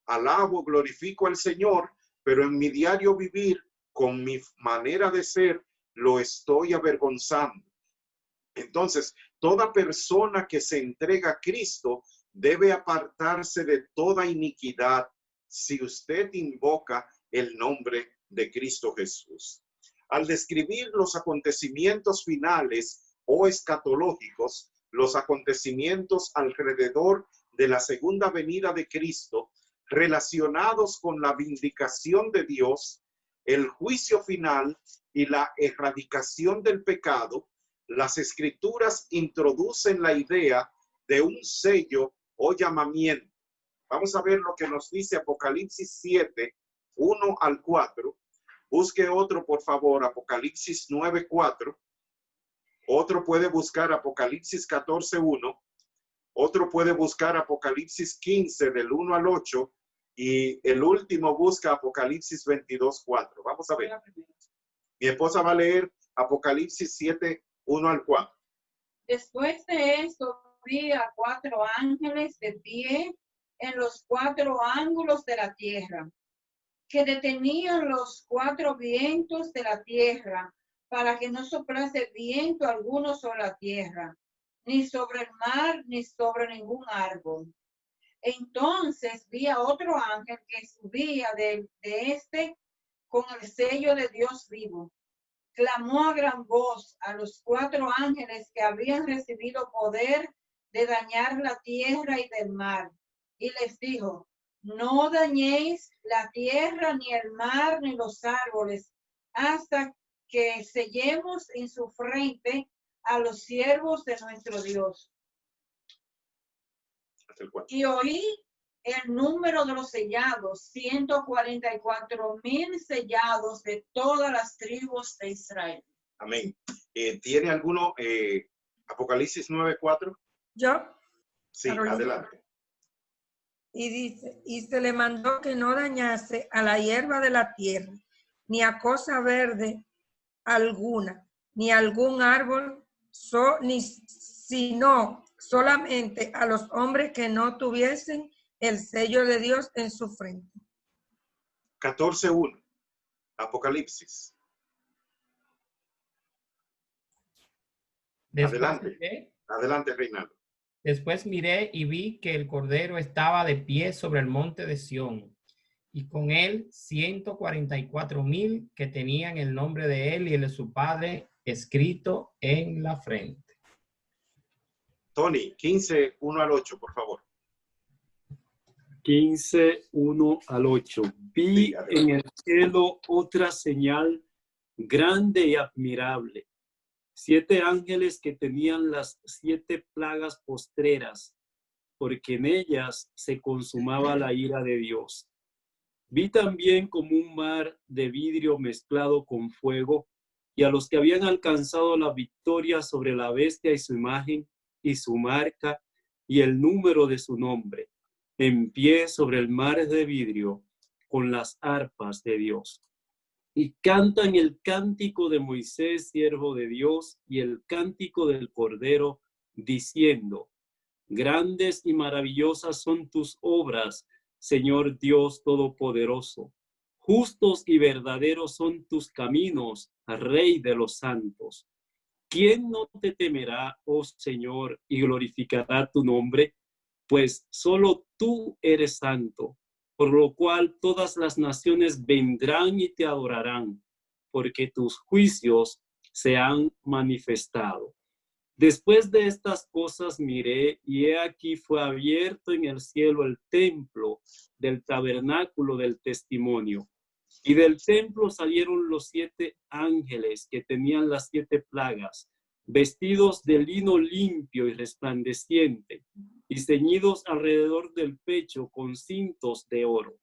alabo, glorifico al Señor, pero en mi diario vivir, con mi manera de ser, lo estoy avergonzando. Entonces, toda persona que se entrega a Cristo debe apartarse de toda iniquidad si usted invoca el nombre de Cristo Jesús. Al describir los acontecimientos finales o escatológicos, los acontecimientos alrededor de la segunda venida de Cristo, relacionados con la vindicación de Dios, el juicio final y la erradicación del pecado, las Escrituras introducen la idea de un sello o llamamiento. Vamos a ver lo que nos dice Apocalipsis 7, 1 al 4. Busque otro, por favor, Apocalipsis 9, 4. Otro puede buscar Apocalipsis 14, 1. Otro puede buscar Apocalipsis 15, del 1 al 8. Y el último busca Apocalipsis 22, 4. Vamos a ver. Mi esposa va a leer Apocalipsis 7, 1 al 4. Después de esto, vi a 4 ángeles de pie en los 4 ángulos de la tierra, que detenían los 4 vientos de la tierra, para que no soplase viento alguno sobre la tierra, ni sobre el mar, ni sobre ningún árbol. Entonces vi a otro ángel que subía de este con el sello de Dios vivo. Clamó a gran voz a los 4 ángeles que habían recibido poder de dañar la tierra y del mar, y les dijo: no dañéis la tierra, ni el mar, ni los árboles, hasta que sellemos en su frente a los siervos de nuestro Dios. Y oí el número de los sellados, 144,000 sellados de todas las tribus de Israel. Amén. ¿Tiene alguno Apocalipsis 9:4? Yo. Sí, Carolina. adelante. Y dice, y se le mandó que no dañase a la hierba de la tierra, ni a cosa verde alguna, ni a algún árbol, sino solamente a los hombres que no tuviesen el sello de Dios en su frente. 14:1. Apocalipsis. Adelante. Adelante, Reinaldo. Después miré y vi que el Cordero estaba de pie sobre el monte de Sión, y con él 144,000 que tenían el nombre de él y el de su padre escrito en la frente. Tony, 15, 1 al 8, por favor. 15, 1 al 8. Vi en el cielo otra señal grande y admirable. 7 ángeles que tenían las 7 plagas postreras, porque en ellas se consumaba la ira de Dios. Vi también como un mar de vidrio mezclado con fuego, y a los que habían alcanzado la victoria sobre la bestia y su imagen, y su marca, y el número de su nombre, en pie sobre el mar de vidrio, con las arpas de Dios. Y cantan el cántico de Moisés, siervo de Dios, y el cántico del Cordero, diciendo: Grandes y maravillosas son tus obras, Señor Dios Todopoderoso. Justos y verdaderos son tus caminos, Rey de los santos. ¿Quién no te temerá, oh Señor, y glorificará tu nombre? Pues solo tú eres santo, por lo cual todas las naciones vendrán y te adorarán, porque tus juicios se han manifestado. Después de estas cosas miré, y he aquí fue abierto en el cielo el templo del tabernáculo del testimonio. Y del templo salieron los 7 ángeles que tenían las 7 plagas, vestidos de lino limpio y resplandeciente, y ceñidos alrededor del pecho con cintos de oro.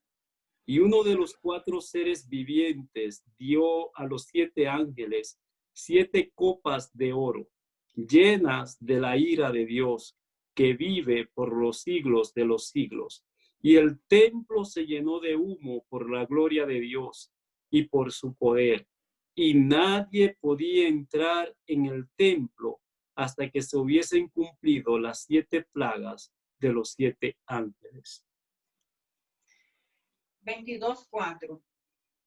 Y uno de los 4 seres vivientes dio a los 7 ángeles 7 copas de oro, llenas de la ira de Dios, que vive por los siglos de los siglos. Y el templo se llenó de humo por la gloria de Dios y por su poder. Y nadie podía entrar en el templo hasta que se hubiesen cumplido las 7 plagas de los 7 ángeles. 22:4.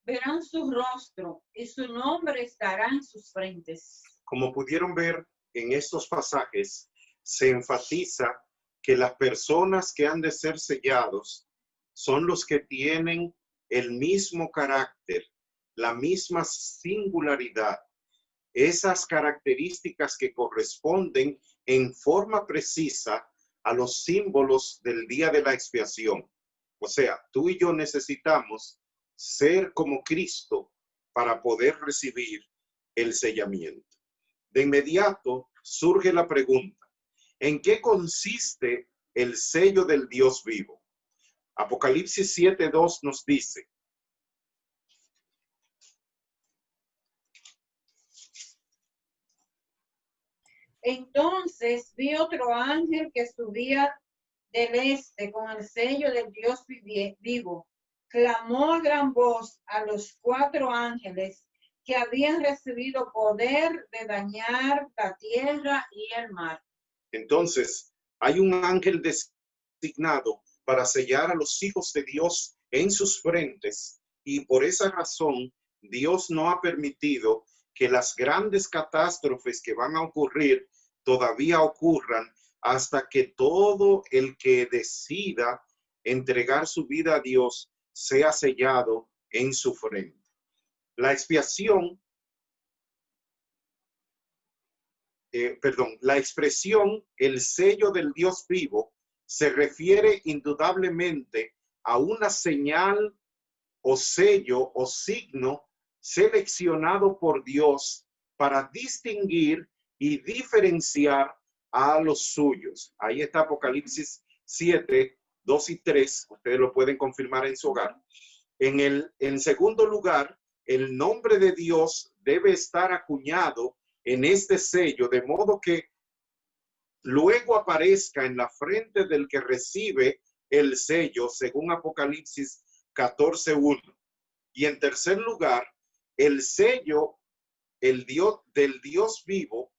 Verán su rostro y su nombre estará en sus frentes. Como pudieron ver en estos pasajes, se enfatiza que las personas que han de ser sellados son los que tienen el mismo carácter, la misma singularidad, esas características que corresponden en forma precisa a los símbolos del día de la expiación. O sea, tú y yo necesitamos ser como Cristo para poder recibir el sellamiento. De inmediato surge la pregunta: ¿en qué consiste el sello del Dios vivo? Apocalipsis 7:2 nos dice: Entonces vi otro ángel que subía del este con el sello del Dios vivo. Clamó a gran voz a los 4 ángeles que habían recibido poder de dañar la tierra y el mar. Entonces, hay un ángel designado para sellar a los hijos de Dios en sus frentes, y por esa razón Dios no ha permitido que las grandes catástrofes que van a ocurrir todavía ocurran hasta que todo el que decida entregar su vida a Dios sea sellado en su frente. La expiación, la expresión el sello del Dios vivo se refiere indudablemente a una señal o sello o signo seleccionado por Dios para distinguir y diferenciar a los suyos. Ahí está Apocalipsis 7, 2 y 3. Ustedes lo pueden confirmar en su hogar. En segundo lugar, el nombre de Dios debe estar acuñado en este sello, de modo que luego aparezca en la frente del que recibe el sello, según Apocalipsis 14:1. Y en tercer lugar, el sello del Dios vivo,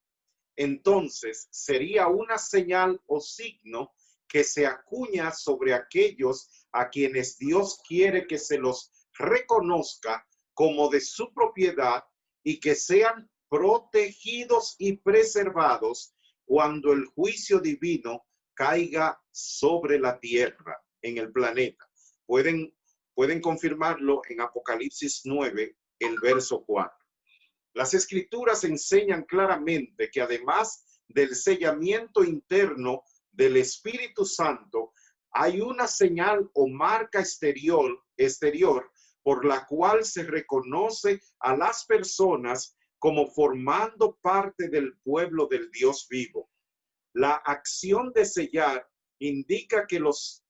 entonces sería una señal o signo que se acuña sobre aquellos a quienes Dios quiere que se los reconozca como de su propiedad y que sean protegidos y preservados cuando el juicio divino caiga sobre la tierra, en el planeta. Pueden confirmarlo en Apocalipsis 9, el verso 4. Las escrituras enseñan claramente que además del sellamiento interno del Espíritu Santo, hay una señal o marca exterior por la cual se reconoce a las personas como formando parte del pueblo del Dios vivo. La acción de sellar indica que los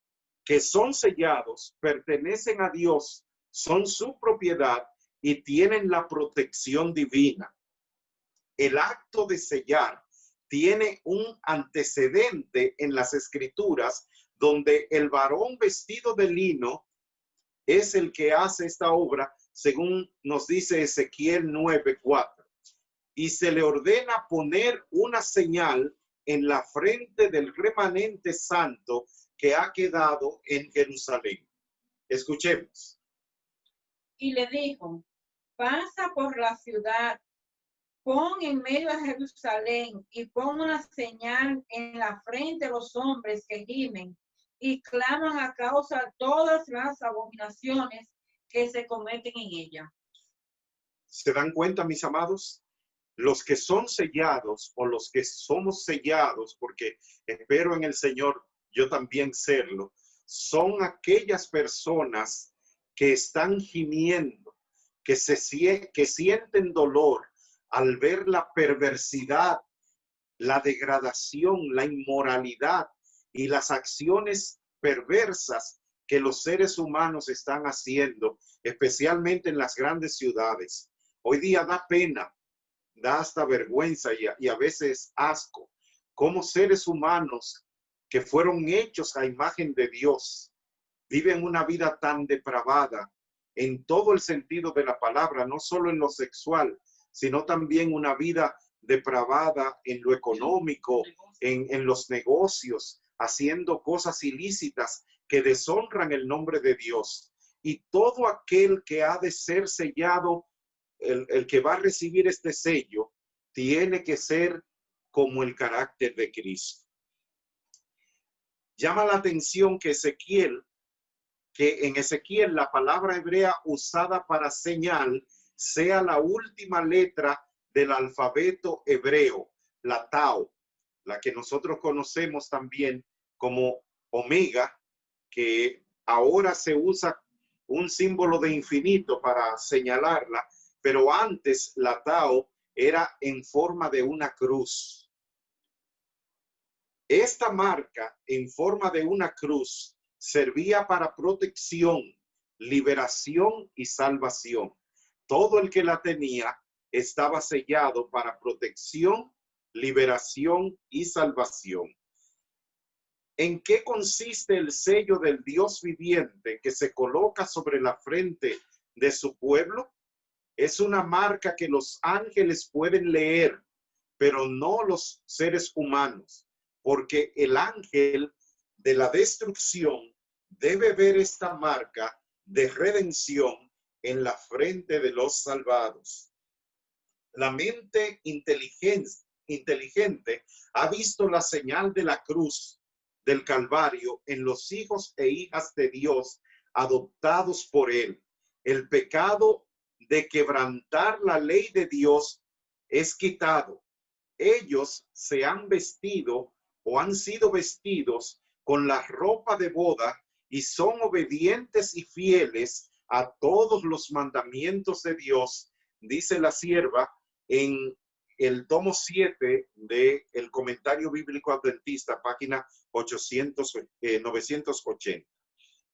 que son sellados pertenecen a Dios, son su propiedad y tienen la protección divina. El acto de sellar tiene un antecedente en las Escrituras, donde el varón vestido de lino es el que hace esta obra, según nos dice Ezequiel 9:4. Y se le ordena poner una señal en la frente del remanente santo que ha quedado en Jerusalén. Escuchemos. Y le dijo, pasa por la ciudad, pon en medio de Jerusalén y pon una señal en la frente de los hombres que gimen y claman a causa de todas las abominaciones que se cometen en ella. ¿Se dan cuenta, mis amados? Los que son sellados o los que somos sellados, porque espero en el Señor yo también serlo, son aquellas personas que están gimiendo, que sienten dolor al ver la perversidad, la degradación, la inmoralidad y las acciones perversas que los seres humanos están haciendo, especialmente en las grandes ciudades. Hoy día da pena, da hasta vergüenza y a veces asco, cómo seres humanos que fueron hechos a imagen de Dios viven una vida tan depravada en todo el sentido de la palabra, no solo en lo sexual, sino también una vida depravada en lo económico, en los negocios, haciendo cosas ilícitas que deshonran el nombre de Dios. Y todo aquel que ha de ser sellado, el que va a recibir este sello, tiene que ser como el carácter de Cristo. Llama la atención que en Ezequiel la palabra hebrea usada para señal sea la última letra del alfabeto hebreo, la Tau, la que nosotros conocemos también como omega, que ahora se usa un símbolo de infinito para señalarla, pero antes la Tau era en forma de una cruz. Esta marca en forma de una cruz servía para protección, liberación y salvación. Todo el que la tenía estaba sellado para protección, liberación y salvación. ¿En qué consiste el sello del Dios viviente que se coloca sobre la frente de su pueblo? Es una marca que los ángeles pueden leer, pero no los seres humanos, porque el ángel de la destrucción debe ver esta marca de redención en la frente de los salvados. La mente inteligente ha visto la señal de la cruz del Calvario en los hijos e hijas de Dios adoptados por él. El pecado de quebrantar la ley de Dios es quitado. Ellos se han vestido o han sido vestidos con la ropa de boda y son obedientes y fieles a todos los mandamientos de Dios, dice la sierva en el tomo 7 del Comentario Bíblico Adventista, página 980.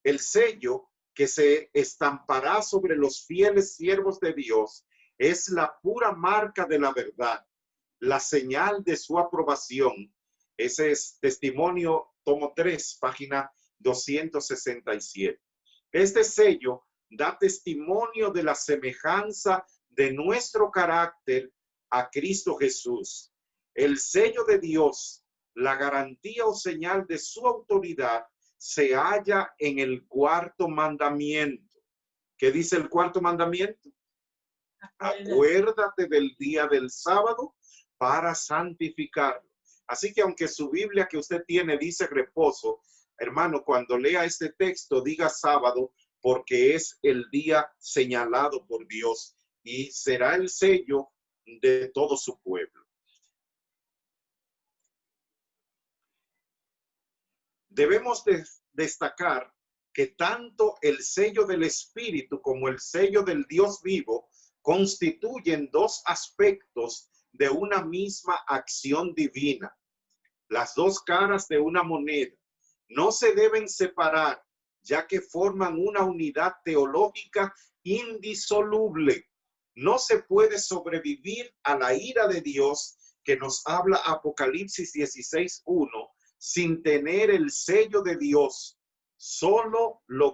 El sello que se estampará sobre los fieles siervos de Dios es la pura marca de la verdad, la señal de su aprobación. Ese es Testimonio, tomo 3, página 267. Este sello da testimonio de la semejanza de nuestro carácter a Cristo Jesús. El sello de Dios, la garantía o señal de su autoridad, se halla en el cuarto mandamiento. ¿Qué dice el cuarto mandamiento? Acuérdate del día del sábado para santificarlo. Así que aunque su Biblia que usted tiene dice reposo, hermano, cuando lea este texto diga sábado, porque es el día señalado por Dios y será el sello de todo su pueblo. Debemos destacar que tanto el sello del Espíritu como el sello del Dios vivo constituyen dos aspectos de una misma acción divina. Las dos caras de una moneda no se deben separar, ya que forman una unidad teológica indisoluble. No se puede sobrevivir a la ira de Dios que nos habla Apocalipsis 16:1 sin tener el sello de Dios. Solo lo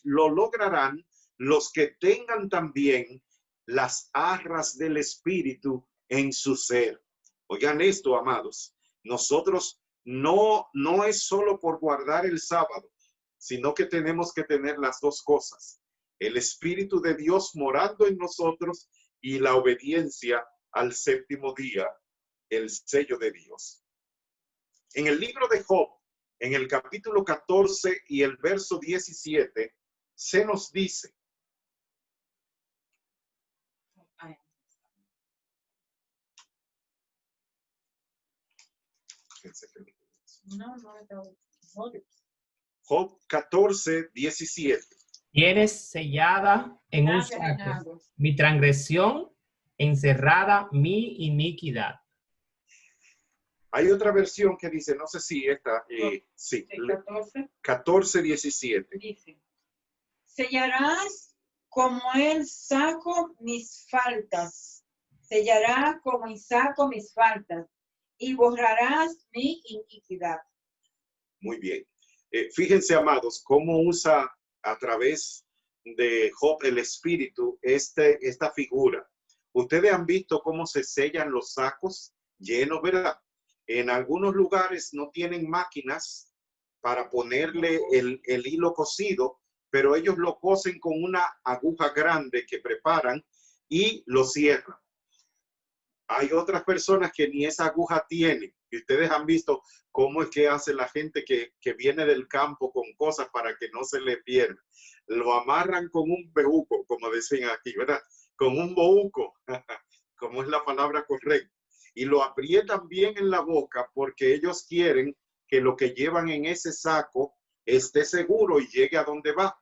lograrán los que tengan también las arras del Espíritu en su ser. Oigan esto, amados. Nosotros no es solo por guardar el sábado, sino que tenemos que tener las dos cosas. El Espíritu de Dios morando en nosotros y la obediencia al séptimo día, el sello de Dios. En el libro de Job, en el capítulo 14 y el verso 17, se nos dice: Job 14, 17. Tienes sellada en un saco mi transgresión, encerrada mi iniquidad. Hay otra versión que dice, no sé si esta, sí, 14, 17. Dice: sellarás como el saco mis faltas, sellará como el saco mis faltas, y borrarás mi iniquidad. Muy bien. Fíjense, amados, cómo usa a través de Job el Espíritu esta figura. Ustedes han visto cómo se sellan los sacos llenos, ¿verdad? En algunos lugares no tienen máquinas para ponerle el hilo cosido, pero ellos lo cosen con una aguja grande que preparan y lo cierran. Hay otras personas que ni esa aguja tienen. Y ustedes han visto cómo es que hace la gente que viene del campo con cosas para que no se le pierda. Lo amarran con un bejuco, como decían aquí, ¿verdad? Con un bohuco, como es la palabra correcta. Y lo aprietan bien en la boca porque ellos quieren que lo que llevan en ese saco esté seguro y llegue a donde va.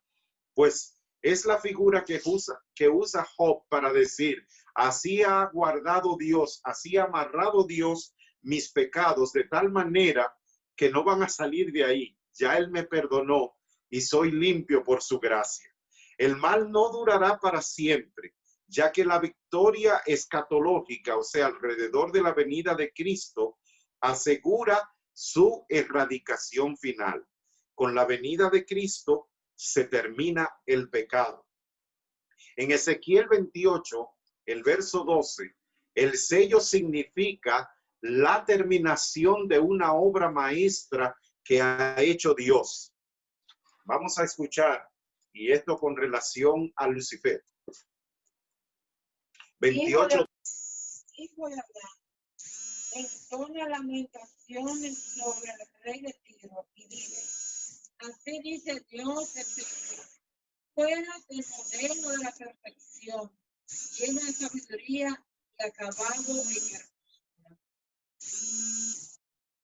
Pues es la figura que usa Job para decir: así ha guardado Dios, así ha amarrado Dios mis pecados de tal manera que no van a salir de ahí. Ya Él me perdonó y soy limpio por su gracia. El mal no durará para siempre, ya que la victoria escatológica, o sea, alrededor de la venida de Cristo, asegura su erradicación final. Con la venida de Cristo se termina el pecado. En Ezequiel 28, el verso 12, el sello significa la terminación de una obra maestra que ha hecho Dios. Vamos a escuchar, y esto con relación a Lucifer. 28. Hijo de Adán, entona lamentaciones sobre el rey de Tiro y dile: así dice Dios el Señor, fuera del modelo de la perfección, lleno de sabiduría y acabado en hermosura.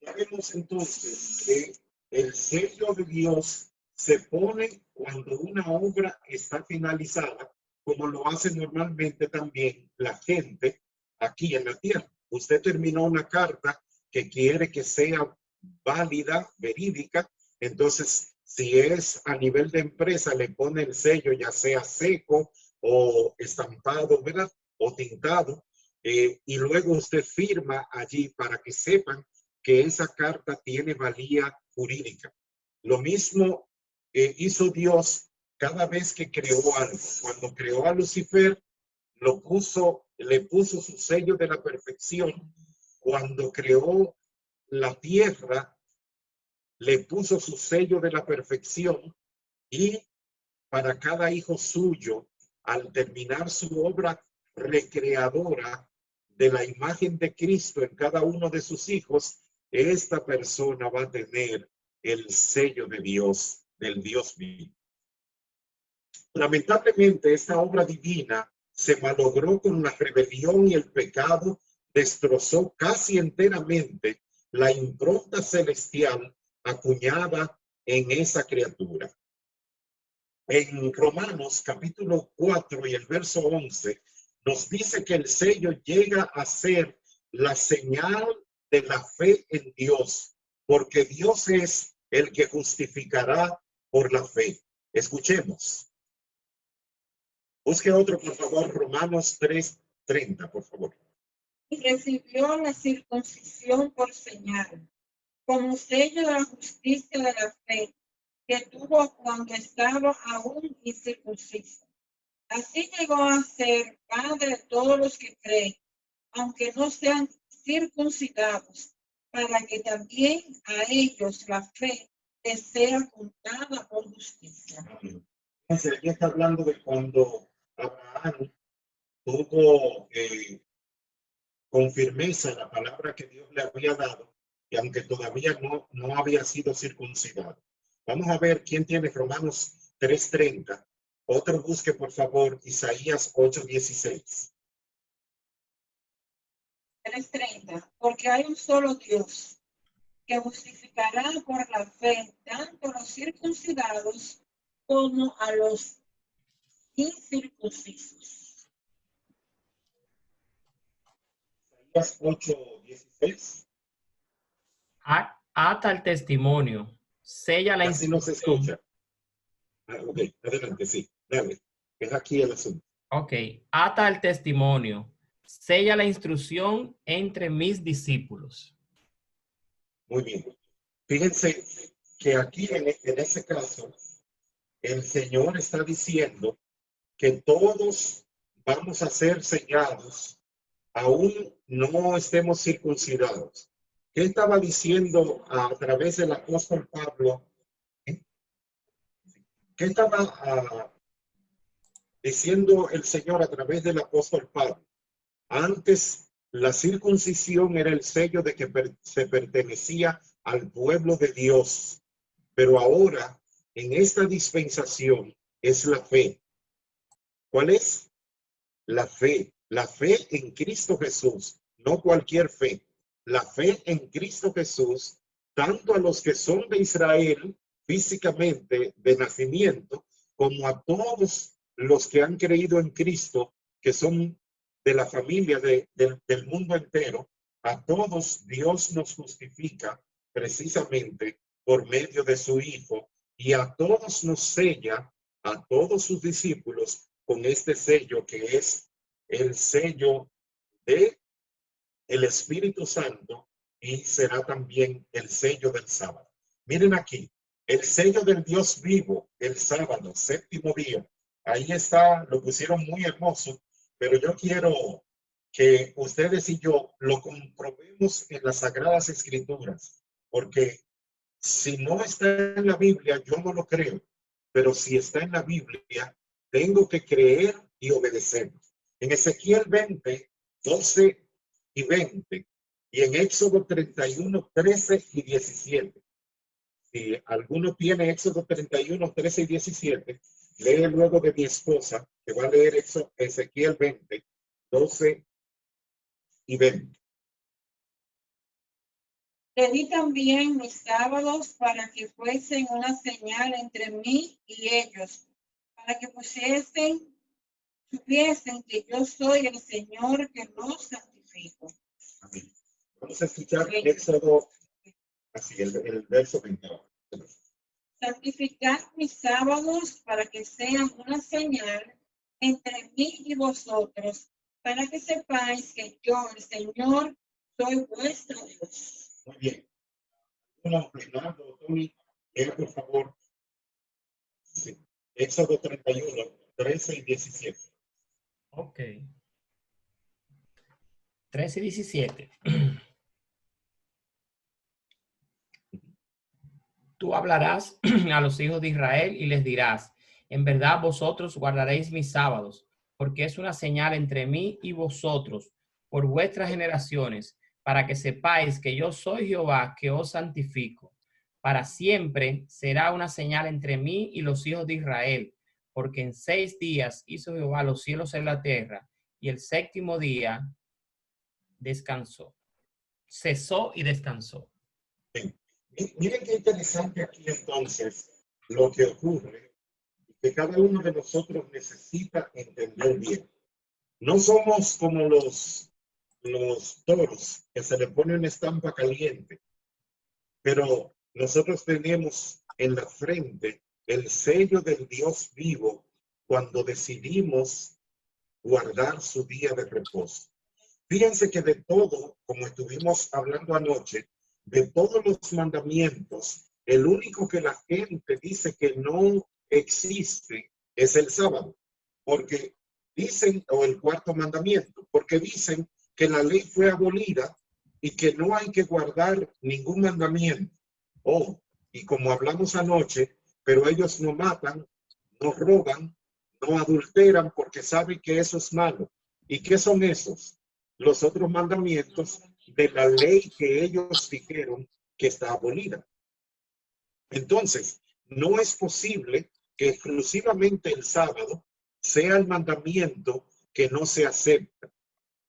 Ya vemos entonces que el sello de Dios se pone cuando una obra está finalizada, como lo hace normalmente también la gente aquí en la tierra. Usted terminó una carta que quiere que sea válida, verídica, entonces si es a nivel de empresa le pone el sello, ya sea seco o estampado, ¿verdad? O tintado, y luego usted firma allí para que sepan que esa carta tiene valía jurídica. Lo mismo hizo Dios cada vez que creó algo. Cuando creó a Lucifer, le puso su sello de la perfección. Cuando creó la tierra, le puso su sello de la perfección. Y para cada hijo suyo, al terminar su obra recreadora de la imagen de Cristo en cada uno de sus hijos, esta persona va a tener el sello de Dios, del Dios vivo. Lamentablemente, esta obra divina se malogró con la rebelión y el pecado, destrozó casi enteramente la impronta celestial acuñada en esa criatura. En Romanos capítulo 4 y el verso 11 nos dice que el sello llega a ser la señal de la fe en Dios, porque Dios es el que justificará por la fe. Escuchemos. Busque otro, por favor, Romanos 3:30, por favor. Y recibió la circuncisión por señal, como sello de la justicia de la fe que tuvo cuando estaba aún incircunciso. Así llegó a ser padre de todos los que creen, aunque no sean circuncidados, para que también a ellos la fe les sea contada por justicia. Entonces, aquí está hablando de cuando Abraham tuvo con firmeza la palabra que Dios le había dado, y aunque todavía no había sido circuncidado. Vamos a ver quién tiene Romanos 3:30. Otro busque, por favor, Isaías 8:16. 3:30. Porque hay un solo Dios que justificará por la fe tanto a los circuncidados como a los incircuncisos. Isaías 8:16. Ata el testimonio, sella la Así no se escucha. Ok, adelante, sí, dale. Es aquí el asunto. Ok, ata el testimonio, sella la instrucción entre mis discípulos. Muy bien. Fíjense que aquí en ese caso, el Señor está diciendo que todos vamos a ser sellados, aún no estemos circuncidados. ¿Qué estaba diciendo a través del apóstol Pablo? ¿Qué estaba diciendo el Señor a través del apóstol Pablo? Antes, la circuncisión era el sello de que se pertenecía al pueblo de Dios, pero ahora, en esta dispensación, es la fe. ¿Cuál es? La fe en Cristo Jesús, no cualquier fe. La fe en Cristo Jesús, tanto a los que son de Israel físicamente de nacimiento, como a todos los que han creído en Cristo, que son de la familia del mundo entero. A todos Dios nos justifica precisamente por medio de su Hijo, y a todos nos sella, a todos sus discípulos, con este sello que es el sello de el Espíritu Santo, y será también el sello del sábado. Miren aquí, el sello del Dios vivo, el sábado, séptimo día. Ahí está, lo pusieron muy hermoso, pero yo quiero que ustedes y yo lo comprobemos en las Sagradas Escrituras, porque si no está en la Biblia, yo no lo creo, pero si está en la Biblia, tengo que creer y obedecer. En Ezequiel 20, 12 y 20, y en Éxodo 31, 13 y 17. Si alguno tiene Éxodo 31, 13 y 17, lee luego de mi esposa, que va a leer Ezequiel 20, 12 y 20. Le di también mis sábados para que fuesen una señal entre mí y ellos, para que supiesen que yo soy el Señor que los santifico. Amén. Vamos a escuchar Éxodo, así, el verso 20. Santificad mis sábados para que sean una señal entre mí y vosotros, para que sepáis que yo, el Señor, soy vuestro Dios. Muy bien. Leonardo, Tony, por favor. Sí. Éxodo 31, 13 y 17. Ok. 13 y 17. Tú hablarás a los hijos de Israel y les dirás, en verdad vosotros guardaréis mis sábados, porque es una señal entre mí y vosotros por vuestras generaciones, para que sepáis que yo soy Jehová, que os santifico. Para siempre será una señal entre mí y los hijos de Israel, porque en 6 días hizo Jehová los cielos y la tierra, y el séptimo día descansó. Cesó y descansó. Bien. Miren qué interesante aquí entonces lo que ocurre, que cada uno de nosotros necesita entender bien. No somos como los toros que se le pone una estampa caliente, pero nosotros tenemos en la frente el sello del Dios vivo cuando decidimos guardar su día de reposo. Fíjense que de todo, como estuvimos hablando anoche, de todos los mandamientos, el único que la gente dice que no existe es el sábado, porque dicen, o el cuarto mandamiento, porque dicen que la ley fue abolida y que no hay que guardar ningún mandamiento. Oh, y como hablamos anoche, pero ellos no matan, no roban, no adulteran porque saben que eso es malo. ¿Y qué son esos? Los otros mandamientos de la ley que ellos dijeron que está abolida. Entonces, no es posible que exclusivamente el sábado sea el mandamiento que no se acepta.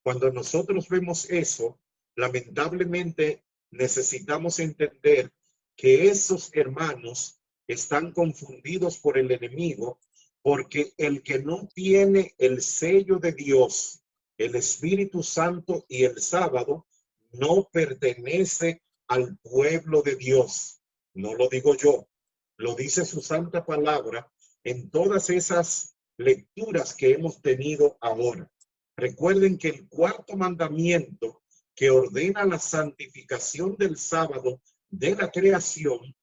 Cuando nosotros vemos eso, lamentablemente necesitamos entender que esos hermanos están confundidos por el enemigo, porque el que no tiene el sello de Dios, el Espíritu Santo y el sábado, no pertenece al pueblo de Dios. No lo digo yo, lo dice su santa palabra en todas esas lecturas que hemos tenido ahora. Recuerden que el cuarto mandamiento que ordena la santificación del sábado de la creación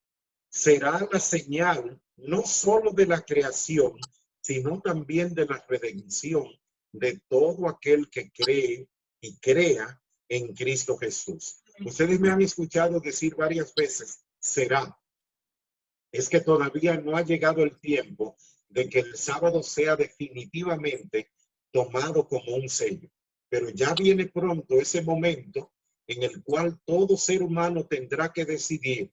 será la señal no solo de la creación, sino también de la redención de todo aquel que cree y crea en Cristo Jesús. Ustedes me han escuchado decir varias veces, será. Es que todavía no ha llegado el tiempo de que el sábado sea definitivamente tomado como un sello. Pero ya viene pronto ese momento en el cual todo ser humano tendrá que decidir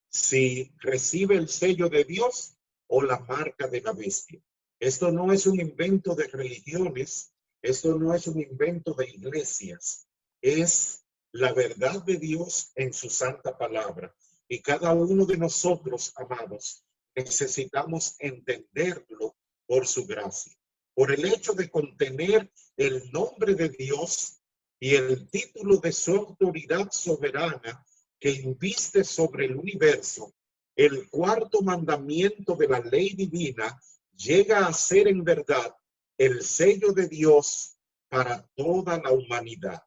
si recibe el sello de Dios o la marca de la bestia. Esto no es un invento de religiones, esto no es un invento de iglesias, es la verdad de Dios en su santa palabra. Y cada uno de nosotros, amados, necesitamos entenderlo por su gracia. Por el hecho de contener el nombre de Dios y el título de su autoridad soberana que inviste sobre el universo, el cuarto mandamiento de la ley divina llega a ser en verdad el sello de Dios para toda la humanidad.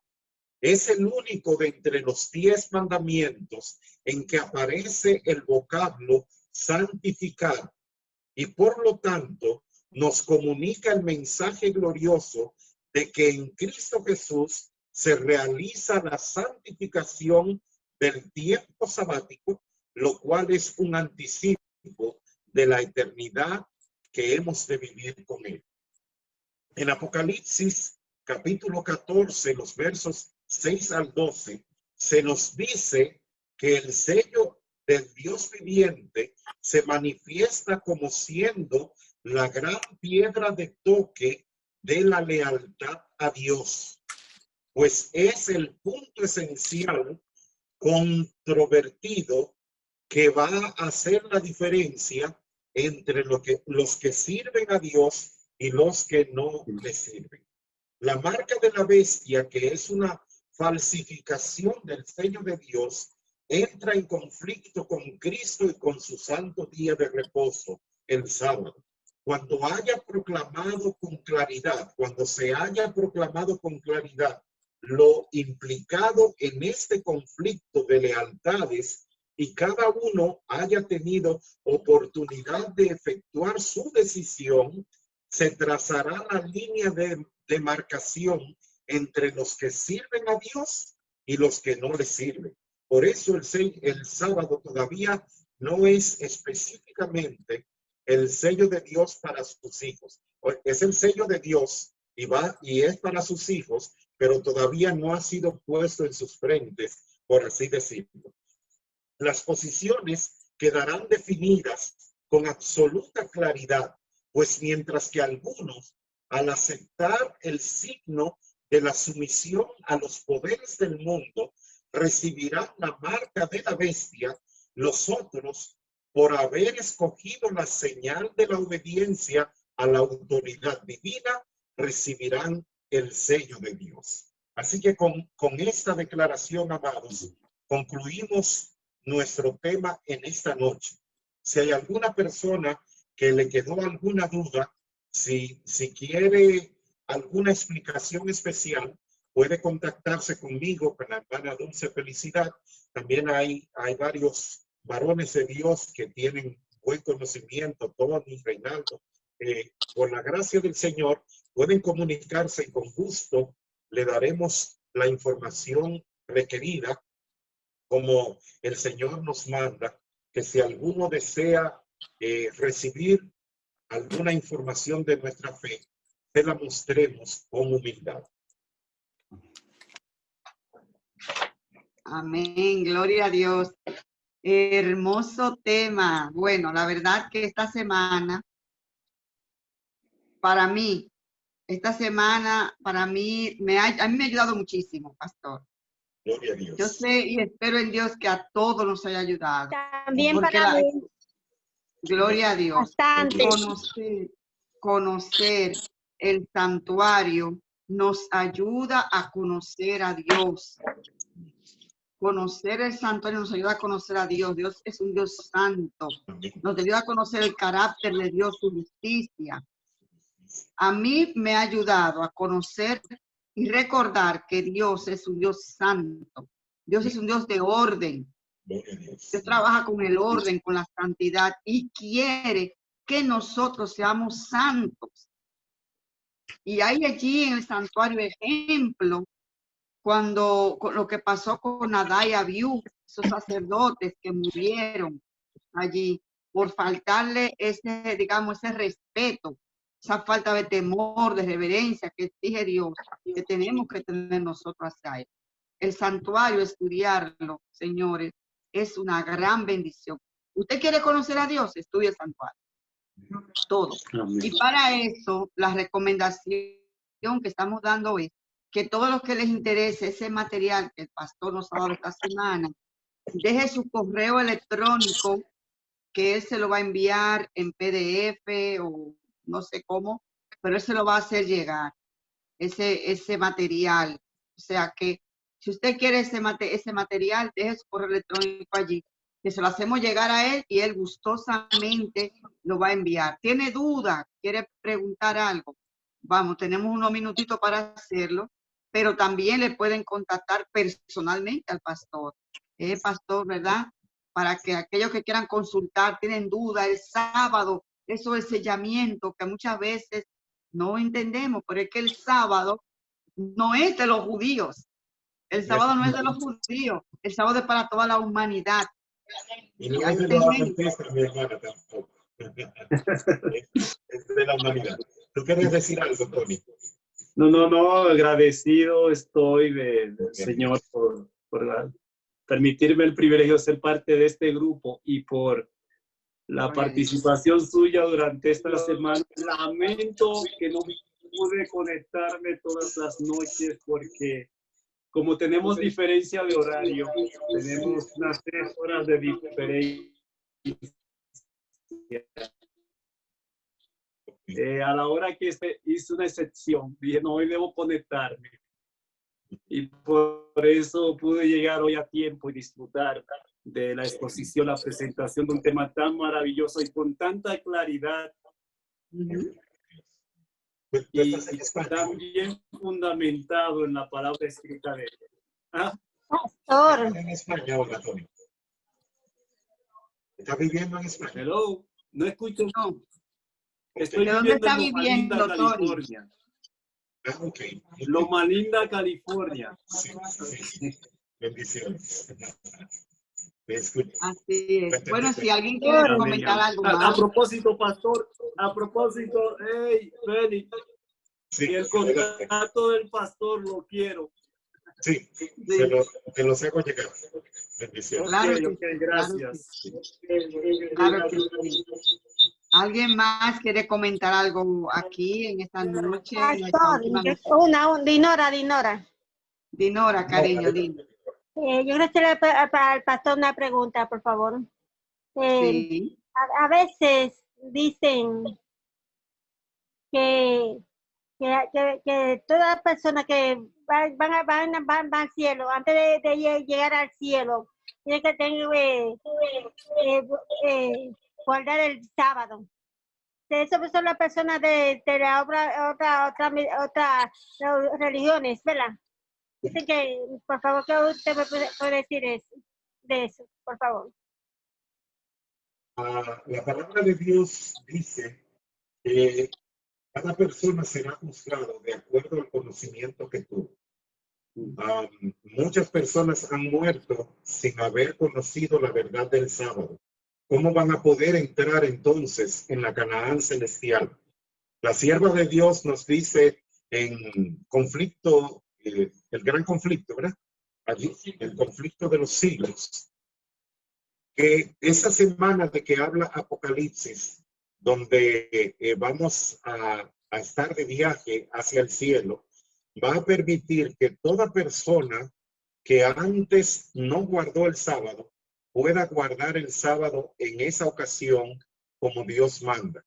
Es el único de entre los 10 mandamientos en que aparece el vocablo santificar y por lo tanto nos comunica el mensaje glorioso de que en Cristo Jesús se realiza la santificación del tiempo sabático, lo cual es un anticipo de la eternidad que hemos de vivir con él. En Apocalipsis capítulo 14, los versos 6 al 12, se nos dice que el sello del Dios viviente se manifiesta como siendo la gran piedra de toque de la lealtad a Dios, pues es el punto esencial controvertido que va a hacer la diferencia entre los que sirven a Dios y los que no le sirven. La marca de la bestia, que es una falsificación del sello de Dios, entra en conflicto con Cristo y con su santo día de reposo, el sábado. Cuando haya proclamado con claridad, cuando se haya proclamado con claridad lo implicado en este conflicto de lealtades y cada uno haya tenido oportunidad de efectuar su decisión, se trazará la línea de demarcación entre los que sirven a Dios y los que no le sirven. Por eso el sábado todavía no es específicamente el sello de Dios para sus hijos. Es el sello de Dios y es para sus hijos, pero todavía no ha sido puesto en sus frentes, por así decirlo. Las posiciones quedarán definidas con absoluta claridad, pues mientras que algunos, al aceptar el signo de la sumisión a los poderes del mundo, recibirán la marca de la bestia, Los otros, por haber escogido la señal de la obediencia a la autoridad divina, recibirán el sello de Dios. Así que con esta declaración, amados, concluimos nuestro tema en esta noche. Si hay alguna persona que le quedó alguna duda, si quiere alguna explicación especial, puede contactarse conmigo, con la hermana Dulce Felicidad. También hay varios varones de Dios que tienen buen conocimiento, Tony, Reinaldo. Por la gracia del Señor, pueden comunicarse y con gusto le daremos la información requerida como el Señor nos manda, que si alguno desea recibir alguna información de nuestra fe, se la mostremos con humildad. Amén, gloria a Dios. Hermoso tema. Bueno, la verdad que esta semana, para mí, a mí me ha ayudado muchísimo, pastor. Gloria a Dios. Yo sé y espero en Dios que a todos nos haya ayudado. También para mí. Gloria a Dios. Bastante. Conocer el santuario nos ayuda a conocer a Dios. Conocer el santuario nos ayuda a conocer a Dios. Dios es un Dios santo. Nos ayuda a conocer el carácter de Dios, su justicia. A mí me ha ayudado a conocer y recordar que Dios es un Dios santo. Dios es un Dios de orden. Dios trabaja con el orden, con la santidad y quiere que nosotros seamos santos. Y hay allí en el santuario ejemplo cuando con lo que pasó con Nadab y Abiú, esos sacerdotes que murieron allí por faltarle ese, digamos, ese respeto, esa falta de temor, de reverencia que exige Dios, que tenemos que tener nosotros hacia Él. El santuario, estudiarlo, señores, es una gran bendición. ¿Usted quiere conocer a Dios? Estudie el santuario. Todo. Amén. Y para eso, la recomendación que estamos dando es que todos los que les interese ese material que el pastor nos ha dado esta semana, deje su correo electrónico, que él se lo va a enviar en PDF o no sé cómo, pero él se lo va a hacer llegar, ese material. O sea que si usted quiere ese material, deje su correo electrónico allí, que se lo hacemos llegar a él y él gustosamente lo va a enviar. ¿Tiene duda? ¿Quiere preguntar algo? Vamos, tenemos unos minutitos para hacerlo, pero también le pueden contactar personalmente al pastor. Pastor, ¿verdad? Para que aquellos que quieran consultar, tienen duda, el sábado, eso es sellamiento, que muchas veces no entendemos, pero es que el sábado no es de los judíos. El sábado no es de los judíos, el sábado es para toda la humanidad. Y no es de los adventistas, mi hermana, tampoco. Es de la humanidad. ¿Tú querías decir algo, Tony? No, agradecido estoy del Señor por permitirme el privilegio de ser parte de este grupo y por la participación suya durante esta semana. Lamento que no pude conectarme todas las noches porque como tenemos diferencia de horario, tenemos unas 3 horas de diferencia. A la hora que hice una excepción, dije, no, hoy debo conectarme. Y por eso pude llegar hoy a tiempo y disfrutar de la exposición, la presentación de un tema tan maravilloso y con tanta claridad. Y tan bien fundamentado en la palabra escrita de él. ¿Ah? Pastor. En España ahora, Tony. ¿Está viviendo en España? Hello, no escucho. No. Estoy ¿De dónde está viviendo en Loma viviendo, Linda, Tony? California. Ah, ok. Loma Linda, California. Sí. Bendiciones. Te escucho. Así es. Bueno, si alguien quiere comentar algo A más. propósito, pastor, hey, Félix, Sí, el contrato del pastor lo quiero. sí, te los hago llegar. Bendiciones. Claro que Ok, sí, gracias. Claro que sí. ¿Alguien más quiere comentar algo aquí en esta noche? En esta Pastor, última noche? Dinora. Dinora, cariño, dime. Yo quiero hacerle al pastor una pregunta, por favor. Sí. A veces dicen que toda persona que van al cielo, antes de llegar al cielo, tiene que tener guardar el sábado. Eso son las personas de la otra religiones, ¿verdad? Dicen que, por favor, que usted me puede decir de eso, por favor. La palabra de Dios dice que cada persona será juzgado de acuerdo al conocimiento que tuvo. Muchas personas han muerto sin haber conocido la verdad del sábado. ¿Cómo van a poder entrar entonces en la Canaán celestial? La sierva de Dios nos dice en conflicto, el gran conflicto, ¿verdad? Allí, el conflicto de los siglos, que esa semana de que habla Apocalipsis, donde vamos a estar de viaje hacia el cielo, va a permitir que toda persona que antes no guardó el sábado pueda guardar el sábado en esa ocasión como Dios manda.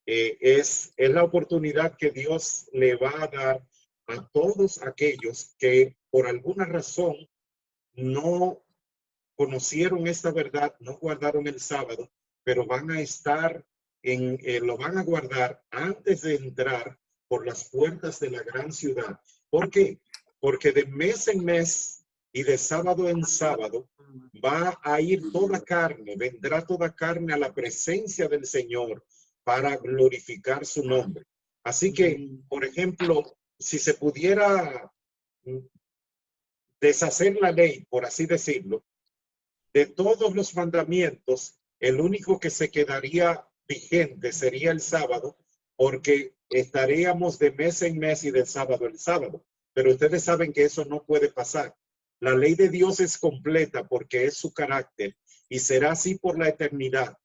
Es la oportunidad que Dios le va a dar a todos aquellos que por alguna razón no conocieron esta verdad, no guardaron el sábado, pero van a estar lo van a guardar antes de entrar por las puertas de la gran ciudad. ¿Por qué? Porque de mes en mes y de sábado en sábado va a ir toda carne, vendrá toda carne a la presencia del Señor para glorificar su nombre. Así que, por ejemplo, si se pudiera deshacer la ley, por así decirlo, de todos los mandamientos, el único que se quedaría vigente sería el sábado, porque estaríamos de mes en mes y de sábado en sábado. Pero ustedes saben que eso no puede pasar. La ley de Dios es completa porque es su carácter y será así por la eternidad.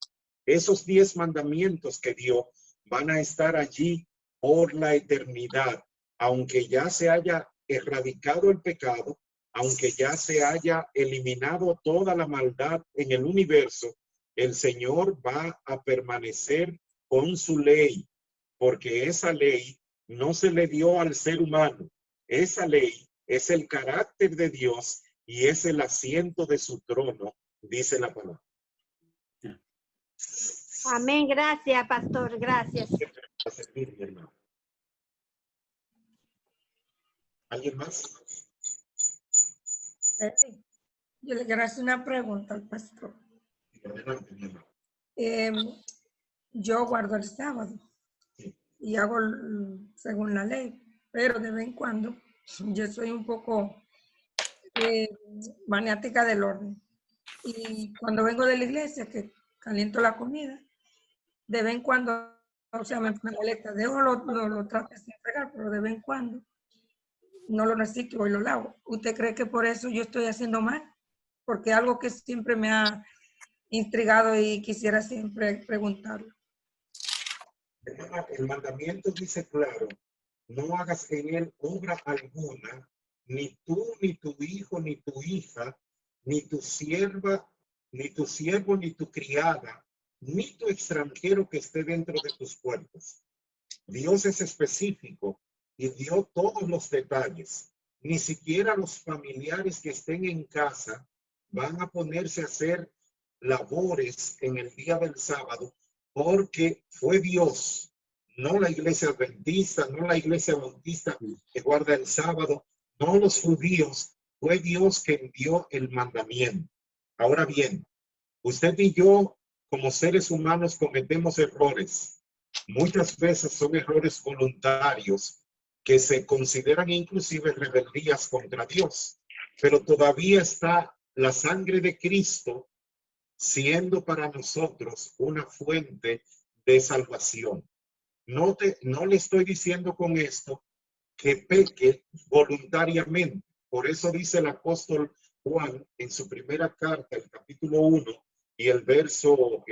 Esos 10 mandamientos que dio van a estar allí por la eternidad, aunque ya se haya erradicado el pecado, aunque ya se haya eliminado toda la maldad en el universo, el Señor va a permanecer con su ley, porque esa ley no se le dio al ser humano. Esa ley es el carácter de Dios y es el asiento de su trono, dice la palabra. Amén, gracias, pastor, gracias. A servir, mi hermano. ¿Alguien más? Yo le quiero hacer una pregunta al pastor. Adelante, mi hermano. Yo guardo el sábado y hago según la ley, pero de vez en cuando yo soy un poco maniática del orden. Y cuando vengo de la iglesia, que caliento la comida, de vez en cuando, o sea, me molesta. Dejo lo trato sin fregar, pero de vez en cuando no lo reciclo y lo lavo. ¿Usted cree que por eso yo estoy haciendo mal? Porque algo que siempre me ha intrigado y quisiera siempre preguntarlo. El mandamiento dice claro, no hagas en él obra alguna, ni tú, ni tu hijo, ni tu hija, ni tu sierva, ni tu siervo, ni tu criada, ni tu extranjero que esté dentro de tus puertas. Dios es específico y dio todos los detalles. Ni siquiera los familiares que estén en casa van a ponerse a hacer labores en el día del sábado, porque fue Dios, no la iglesia adventista, no la iglesia bautista que guarda el sábado, no los judíos, fue Dios que envió el mandamiento. Ahora bien, usted y yo como seres humanos cometemos errores. Muchas veces son errores voluntarios que se consideran inclusive rebeldías contra Dios, pero todavía está la sangre de Cristo siendo para nosotros una fuente de salvación. No le estoy diciendo con esto que peque voluntariamente. Por eso dice el apóstol Juan en su primera carta, el capítulo 1 y el verso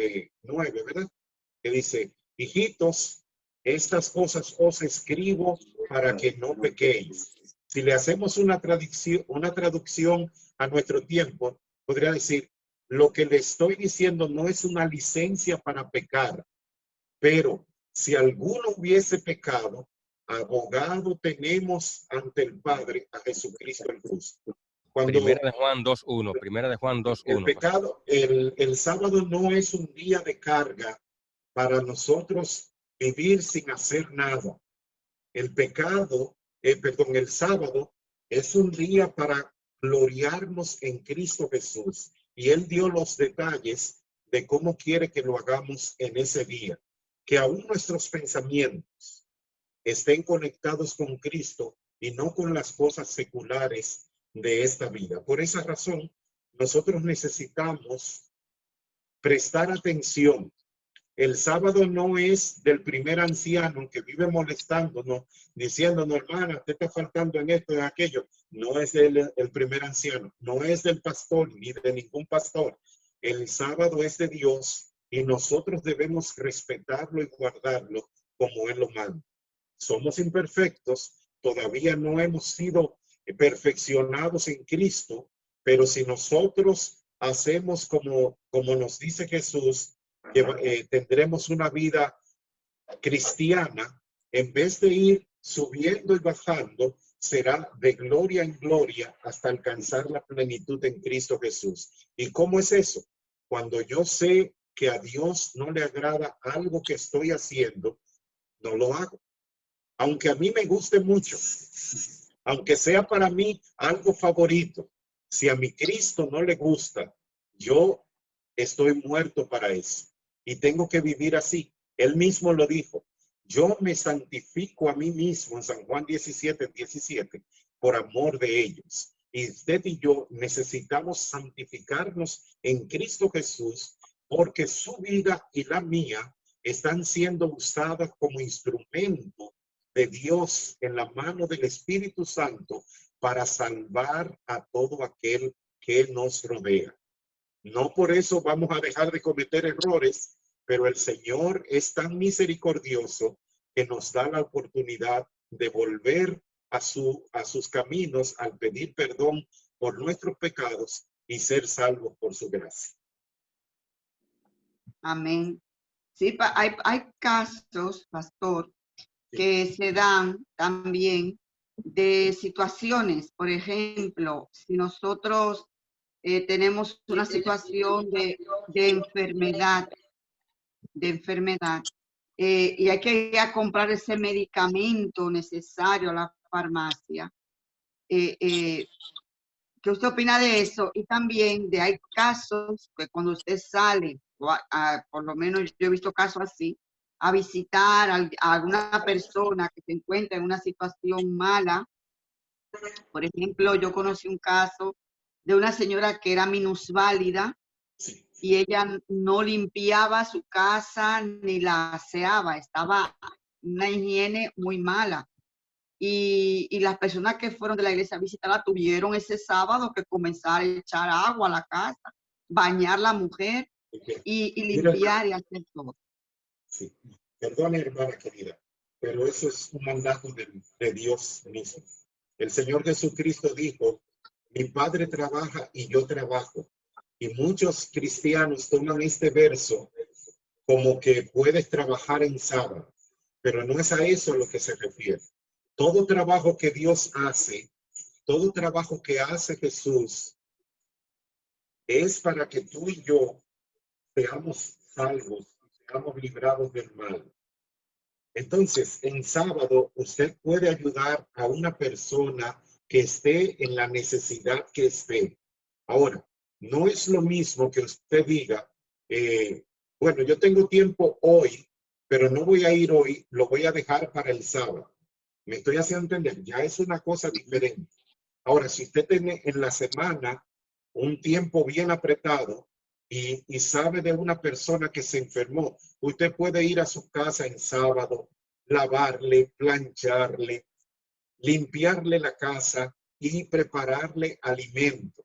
9, ¿verdad? Que dice, hijitos, estas cosas os escribo para que no pequéis. Si le hacemos una traducción a nuestro tiempo, podría decir, lo que le estoy diciendo no es una licencia para pecar, pero si alguno hubiese pecado, abogado tenemos ante el Padre a Jesucristo el justo. Cuando Primera de Juan 2.1. Primera de Juan 2.1. el pecado, el sábado no es un día de carga para nosotros vivir sin hacer nada. El pecado, el sábado es un día para gloriarnos en Cristo Jesús. Y Él dio los detalles de cómo quiere que lo hagamos en ese día. Que aún nuestros pensamientos estén conectados con Cristo y no con las cosas seculares de esta vida. Por esa razón, nosotros necesitamos prestar atención. El sábado no es del primer anciano que vive molestándonos, diciéndonos, hermana, te está faltando en esto y en aquello. No es el primer anciano, no es del pastor ni de ningún pastor. El sábado es de Dios y nosotros debemos respetarlo y guardarlo como Él lo manda. Somos imperfectos, todavía no hemos sido perfeccionados en Cristo, pero si nosotros hacemos como nos dice Jesús, que tendremos una vida cristiana, en vez de ir subiendo y bajando, será de gloria en gloria hasta alcanzar la plenitud en Cristo Jesús. ¿Y cómo es eso? Cuando yo sé que a Dios no le agrada algo que estoy haciendo, no lo hago. Aunque a mí me guste mucho, aunque sea para mí algo favorito, si a mi Cristo no le gusta, yo estoy muerto para eso. Y tengo que vivir así. Él mismo lo dijo. Yo me santifico a mí mismo en San Juan 17:17 por amor de ellos. Y usted y yo necesitamos santificarnos en Cristo Jesús porque su vida y la mía están siendo usadas como instrumento de Dios en la mano del Espíritu Santo para salvar a todo aquel que nos rodea. No por eso vamos a dejar de cometer errores, pero el Señor es tan misericordioso que nos da la oportunidad de volver a sus caminos al pedir perdón por nuestros pecados y ser salvos por su gracia. Amén. Sí, hay casos, pastor, que se dan también de situaciones. Por ejemplo, si nosotros tenemos una situación de enfermedad, y hay que ir a comprar ese medicamento necesario a la farmacia. ¿Qué usted opina de eso? Y también hay casos que cuando usted sale, por lo menos yo he visto casos así, a visitar a alguna persona que se encuentra en una situación mala. Por ejemplo, yo conocí un caso de una señora que era minusválida y ella no limpiaba su casa ni la aseaba, estaba una higiene muy mala. Y las personas que fueron de la iglesia a visitarla tuvieron ese sábado que comenzar a echar agua a la casa, bañar a la mujer y limpiar y hacer todo. Sí. Perdone, hermana querida, pero eso es un mandato de Dios mismo. El Señor Jesucristo dijo, mi Padre trabaja y yo trabajo. Y muchos cristianos toman este verso como que puedes trabajar en sábado, pero no es a eso a lo que se refiere. Todo trabajo que Dios hace, todo trabajo que hace Jesús, es para que tú y yo seamos salvos, seamos librados del mal. Entonces, en sábado, usted puede ayudar a una persona que esté en la necesidad que esté. Ahora, no es lo mismo que usted diga, bueno, yo tengo tiempo hoy, pero no voy a ir hoy, lo voy a dejar para el sábado. Me estoy haciendo entender, ya es una cosa diferente. Ahora, si usted tiene en la semana un tiempo bien apretado y sabe de una persona que se enfermó, usted puede ir a su casa en sábado, lavarle, plancharle, limpiarle la casa y prepararle alimento.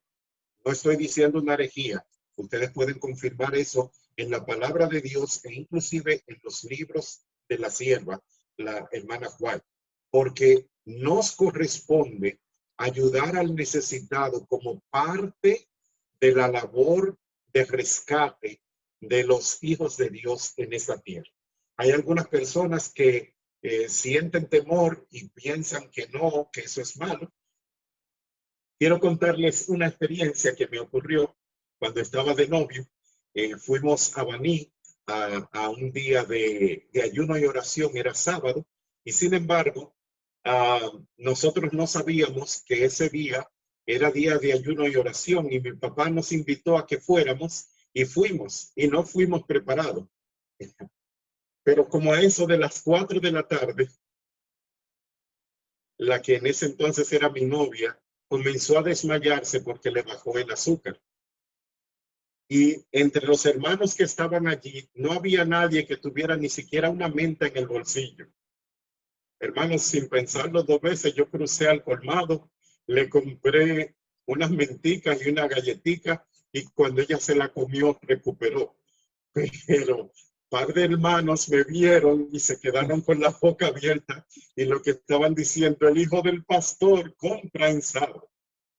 No estoy diciendo una herejía. Ustedes pueden confirmar eso en la palabra de Dios e inclusive en los libros de la sierva, la hermana White. Porque nos corresponde ayudar al necesitado como parte de la labor de rescate de los hijos de Dios en esta tierra. Hay algunas personas que sienten temor y piensan que no, que eso es malo. Quiero contarles una experiencia que me ocurrió cuando estaba de novio. Fuimos a Baní a un día de ayuno y oración, era sábado, y sin embargo, nosotros no sabíamos que ese día era día de ayuno y oración, y mi papá nos invitó a que fuéramos, y fuimos, y no fuimos preparados. Pero como a eso de las 4 de la tarde, la que en ese entonces era mi novia, comenzó a desmayarse porque le bajó el azúcar. Y entre los hermanos que estaban allí, no había nadie que tuviera ni siquiera una menta en el bolsillo. Hermanos, sin pensarlo 2 veces, yo crucé al colmado, le compré unas menticas y una galletica, y cuando ella se la comió, recuperó. Pero par de hermanos me vieron y se quedaron con la boca abierta, y lo que estaban diciendo, el hijo del pastor compra en sábado.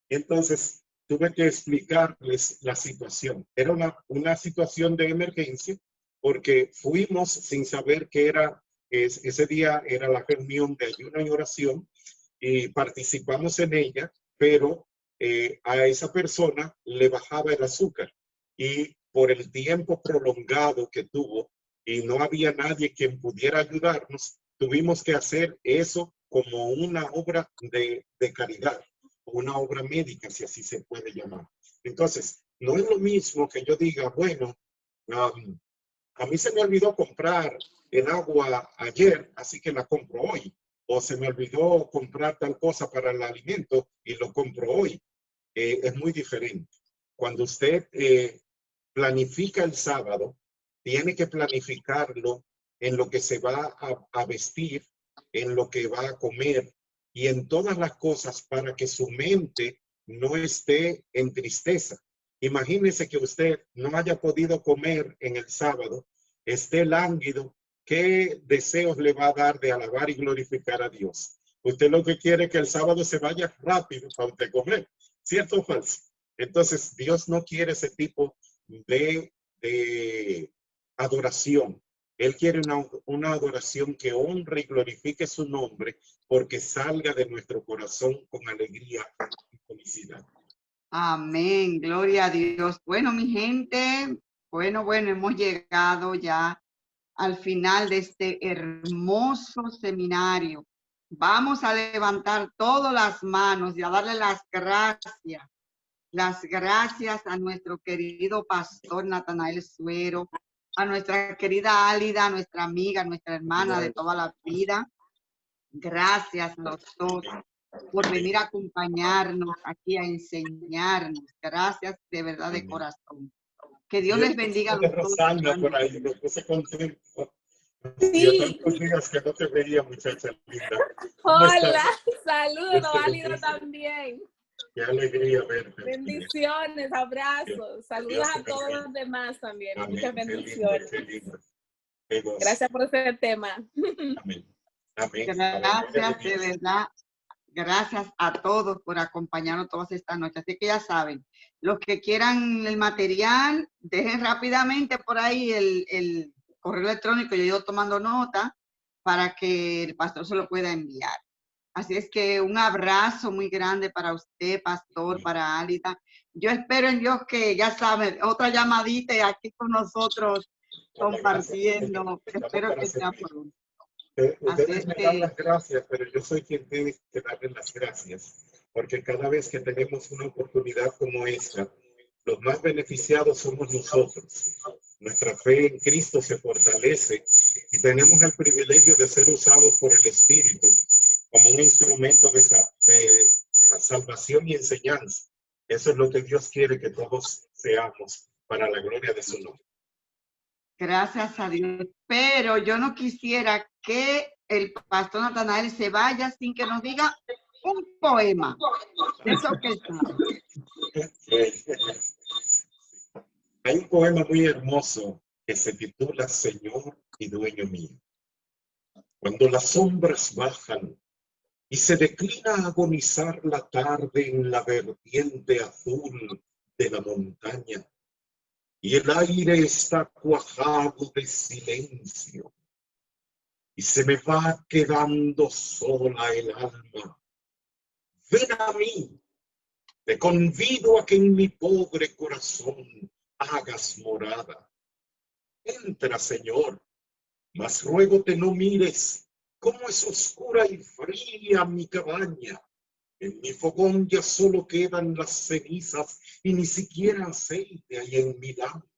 Entonces tuve que explicarles la situación. Era una situación de emergencia, porque fuimos sin saber que era, ese día era la reunión de ayuno y oración, y participamos en ella, pero a esa persona le bajaba el azúcar, y por el tiempo prolongado que tuvo y no había nadie quien pudiera ayudarnos, tuvimos que hacer eso como una obra de caridad, una obra médica, si así se puede llamar. Entonces, no es lo mismo que yo diga, bueno, a mí se me olvidó comprar el agua ayer, así que la compro hoy. O se me olvidó comprar tal cosa para el alimento y lo compro hoy. Es muy diferente. Cuando usted planifica el sábado, tiene que planificarlo en lo que se va a vestir, en lo que va a comer y en todas las cosas, para que su mente no esté en tristeza. Imagínese que usted no haya podido comer en el sábado, esté lánguido. ¿Qué deseos le va a dar de alabar y glorificar a Dios? Usted lo que quiere es que el sábado se vaya rápido para usted comer. ¿Cierto o falso? Entonces, Dios no quiere ese tipo de adoración. Él quiere una adoración que honre y glorifique su nombre, porque salga de nuestro corazón con alegría y felicidad. Amén, gloria a Dios. Bueno, mi gente, bueno, hemos llegado ya al final de este hermoso seminario. Vamos a levantar todas las manos y a darle las gracias a nuestro querido pastor Natanael Suero, a nuestra querida Álida, nuestra amiga, nuestra hermana de toda la vida. Gracias a los dos por venir a acompañarnos aquí, a enseñarnos. Gracias de verdad, de corazón. Que Dios les bendiga a los dos. Por ahí, me puse contento. Sí. Tantos días que no te veía, muchacha linda. Hola, saludos, Álida también. Qué alegría verte. Bendiciones, abrazos. Saludos a todos los demás también. Amén. Muchas bendiciones. Qué lindo. Gracias por ese tema. Amén. Amén. Gracias, de verdad. Gracias a todos por acompañarnos todas estas noches. Así que ya saben, los que quieran el material, dejen rápidamente por ahí el correo electrónico. Yo he ido tomando nota para que el pastor se lo pueda enviar. Así es que un abrazo muy grande para usted, pastor, para Álida. Yo espero en Dios que, ya saben, otra llamadita aquí con nosotros compartiendo. Espero que sea pronto. Ustedes me dan las gracias, pero yo soy quien tiene que darles las gracias, porque cada vez que tenemos una oportunidad como esta, los más beneficiados somos nosotros. Nuestra fe en Cristo se fortalece y tenemos el privilegio de ser usados por el Espíritu como un instrumento de salvación y enseñanza. Eso es lo que Dios quiere que todos seamos, para la gloria de su nombre. Gracias a Dios. Pero yo no quisiera que el pastor Natanael se vaya sin que nos diga un poema. Eso que Hay un poema muy hermoso que se titula Señor y Dueño mío. Cuando las sombras bajan y se declina a agonizar la tarde en la vertiente azul de la montaña, y el aire está cuajado de silencio, y se me va quedando sola el alma. Ven a mí, te convido a que en mi pobre corazón hagas morada. Entra, Señor, mas ruégote no mires cómo es oscura y fría mi cabaña. En mi fogón ya solo quedan las cenizas y ni siquiera aceite hay en mi lámpara.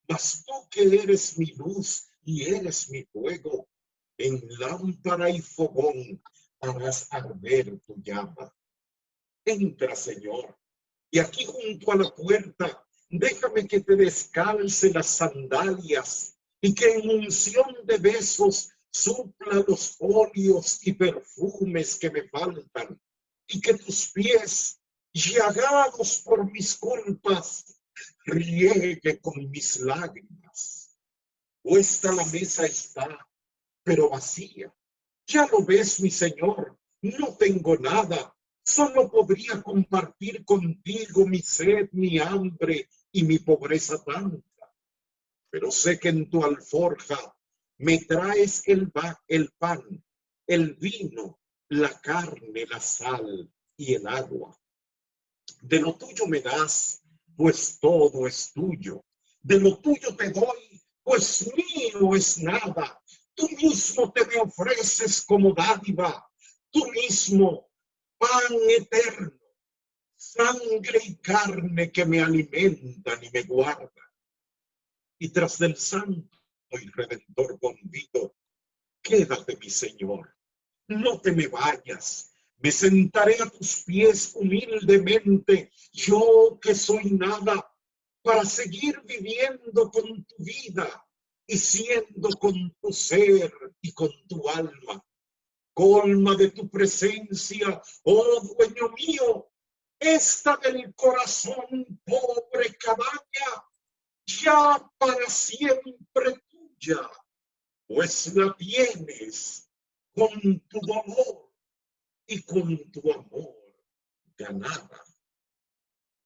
Mas tú que eres mi luz y eres mi fuego, en lámpara y fogón harás arder tu llama. Entra, Señor, y aquí junto a la puerta déjame que te descalce las sandalias y que en unción de besos supla los óleos y perfumes que me faltan, y que tus pies, llagados por mis culpas, riegue con mis lágrimas. Puesta la mesa está, pero vacía. Ya lo ves, mi Señor, no tengo nada. Solo podría compartir contigo mi sed, mi hambre y mi pobreza tanta. Pero sé que en tu alforja me traes el pan, el vino, la carne, la sal y el agua. De lo tuyo me das, pues todo es tuyo. De lo tuyo te doy, pues mío es nada. Tú mismo te me ofreces como dádiva. Tú mismo, pan eterno, sangre y carne que me alimentan y me guardan. Y tras del santo y redentor convito, quédate, mi Señor, no te me vayas. Me sentaré a tus pies humildemente, yo que soy nada, para seguir viviendo con tu vida y siendo con tu ser y con tu alma. Colma de tu presencia, oh dueño mío, esta del corazón pobre cabaña, ya para siempre tuya, pues la tienes con tu dolor y con tu amor ganada.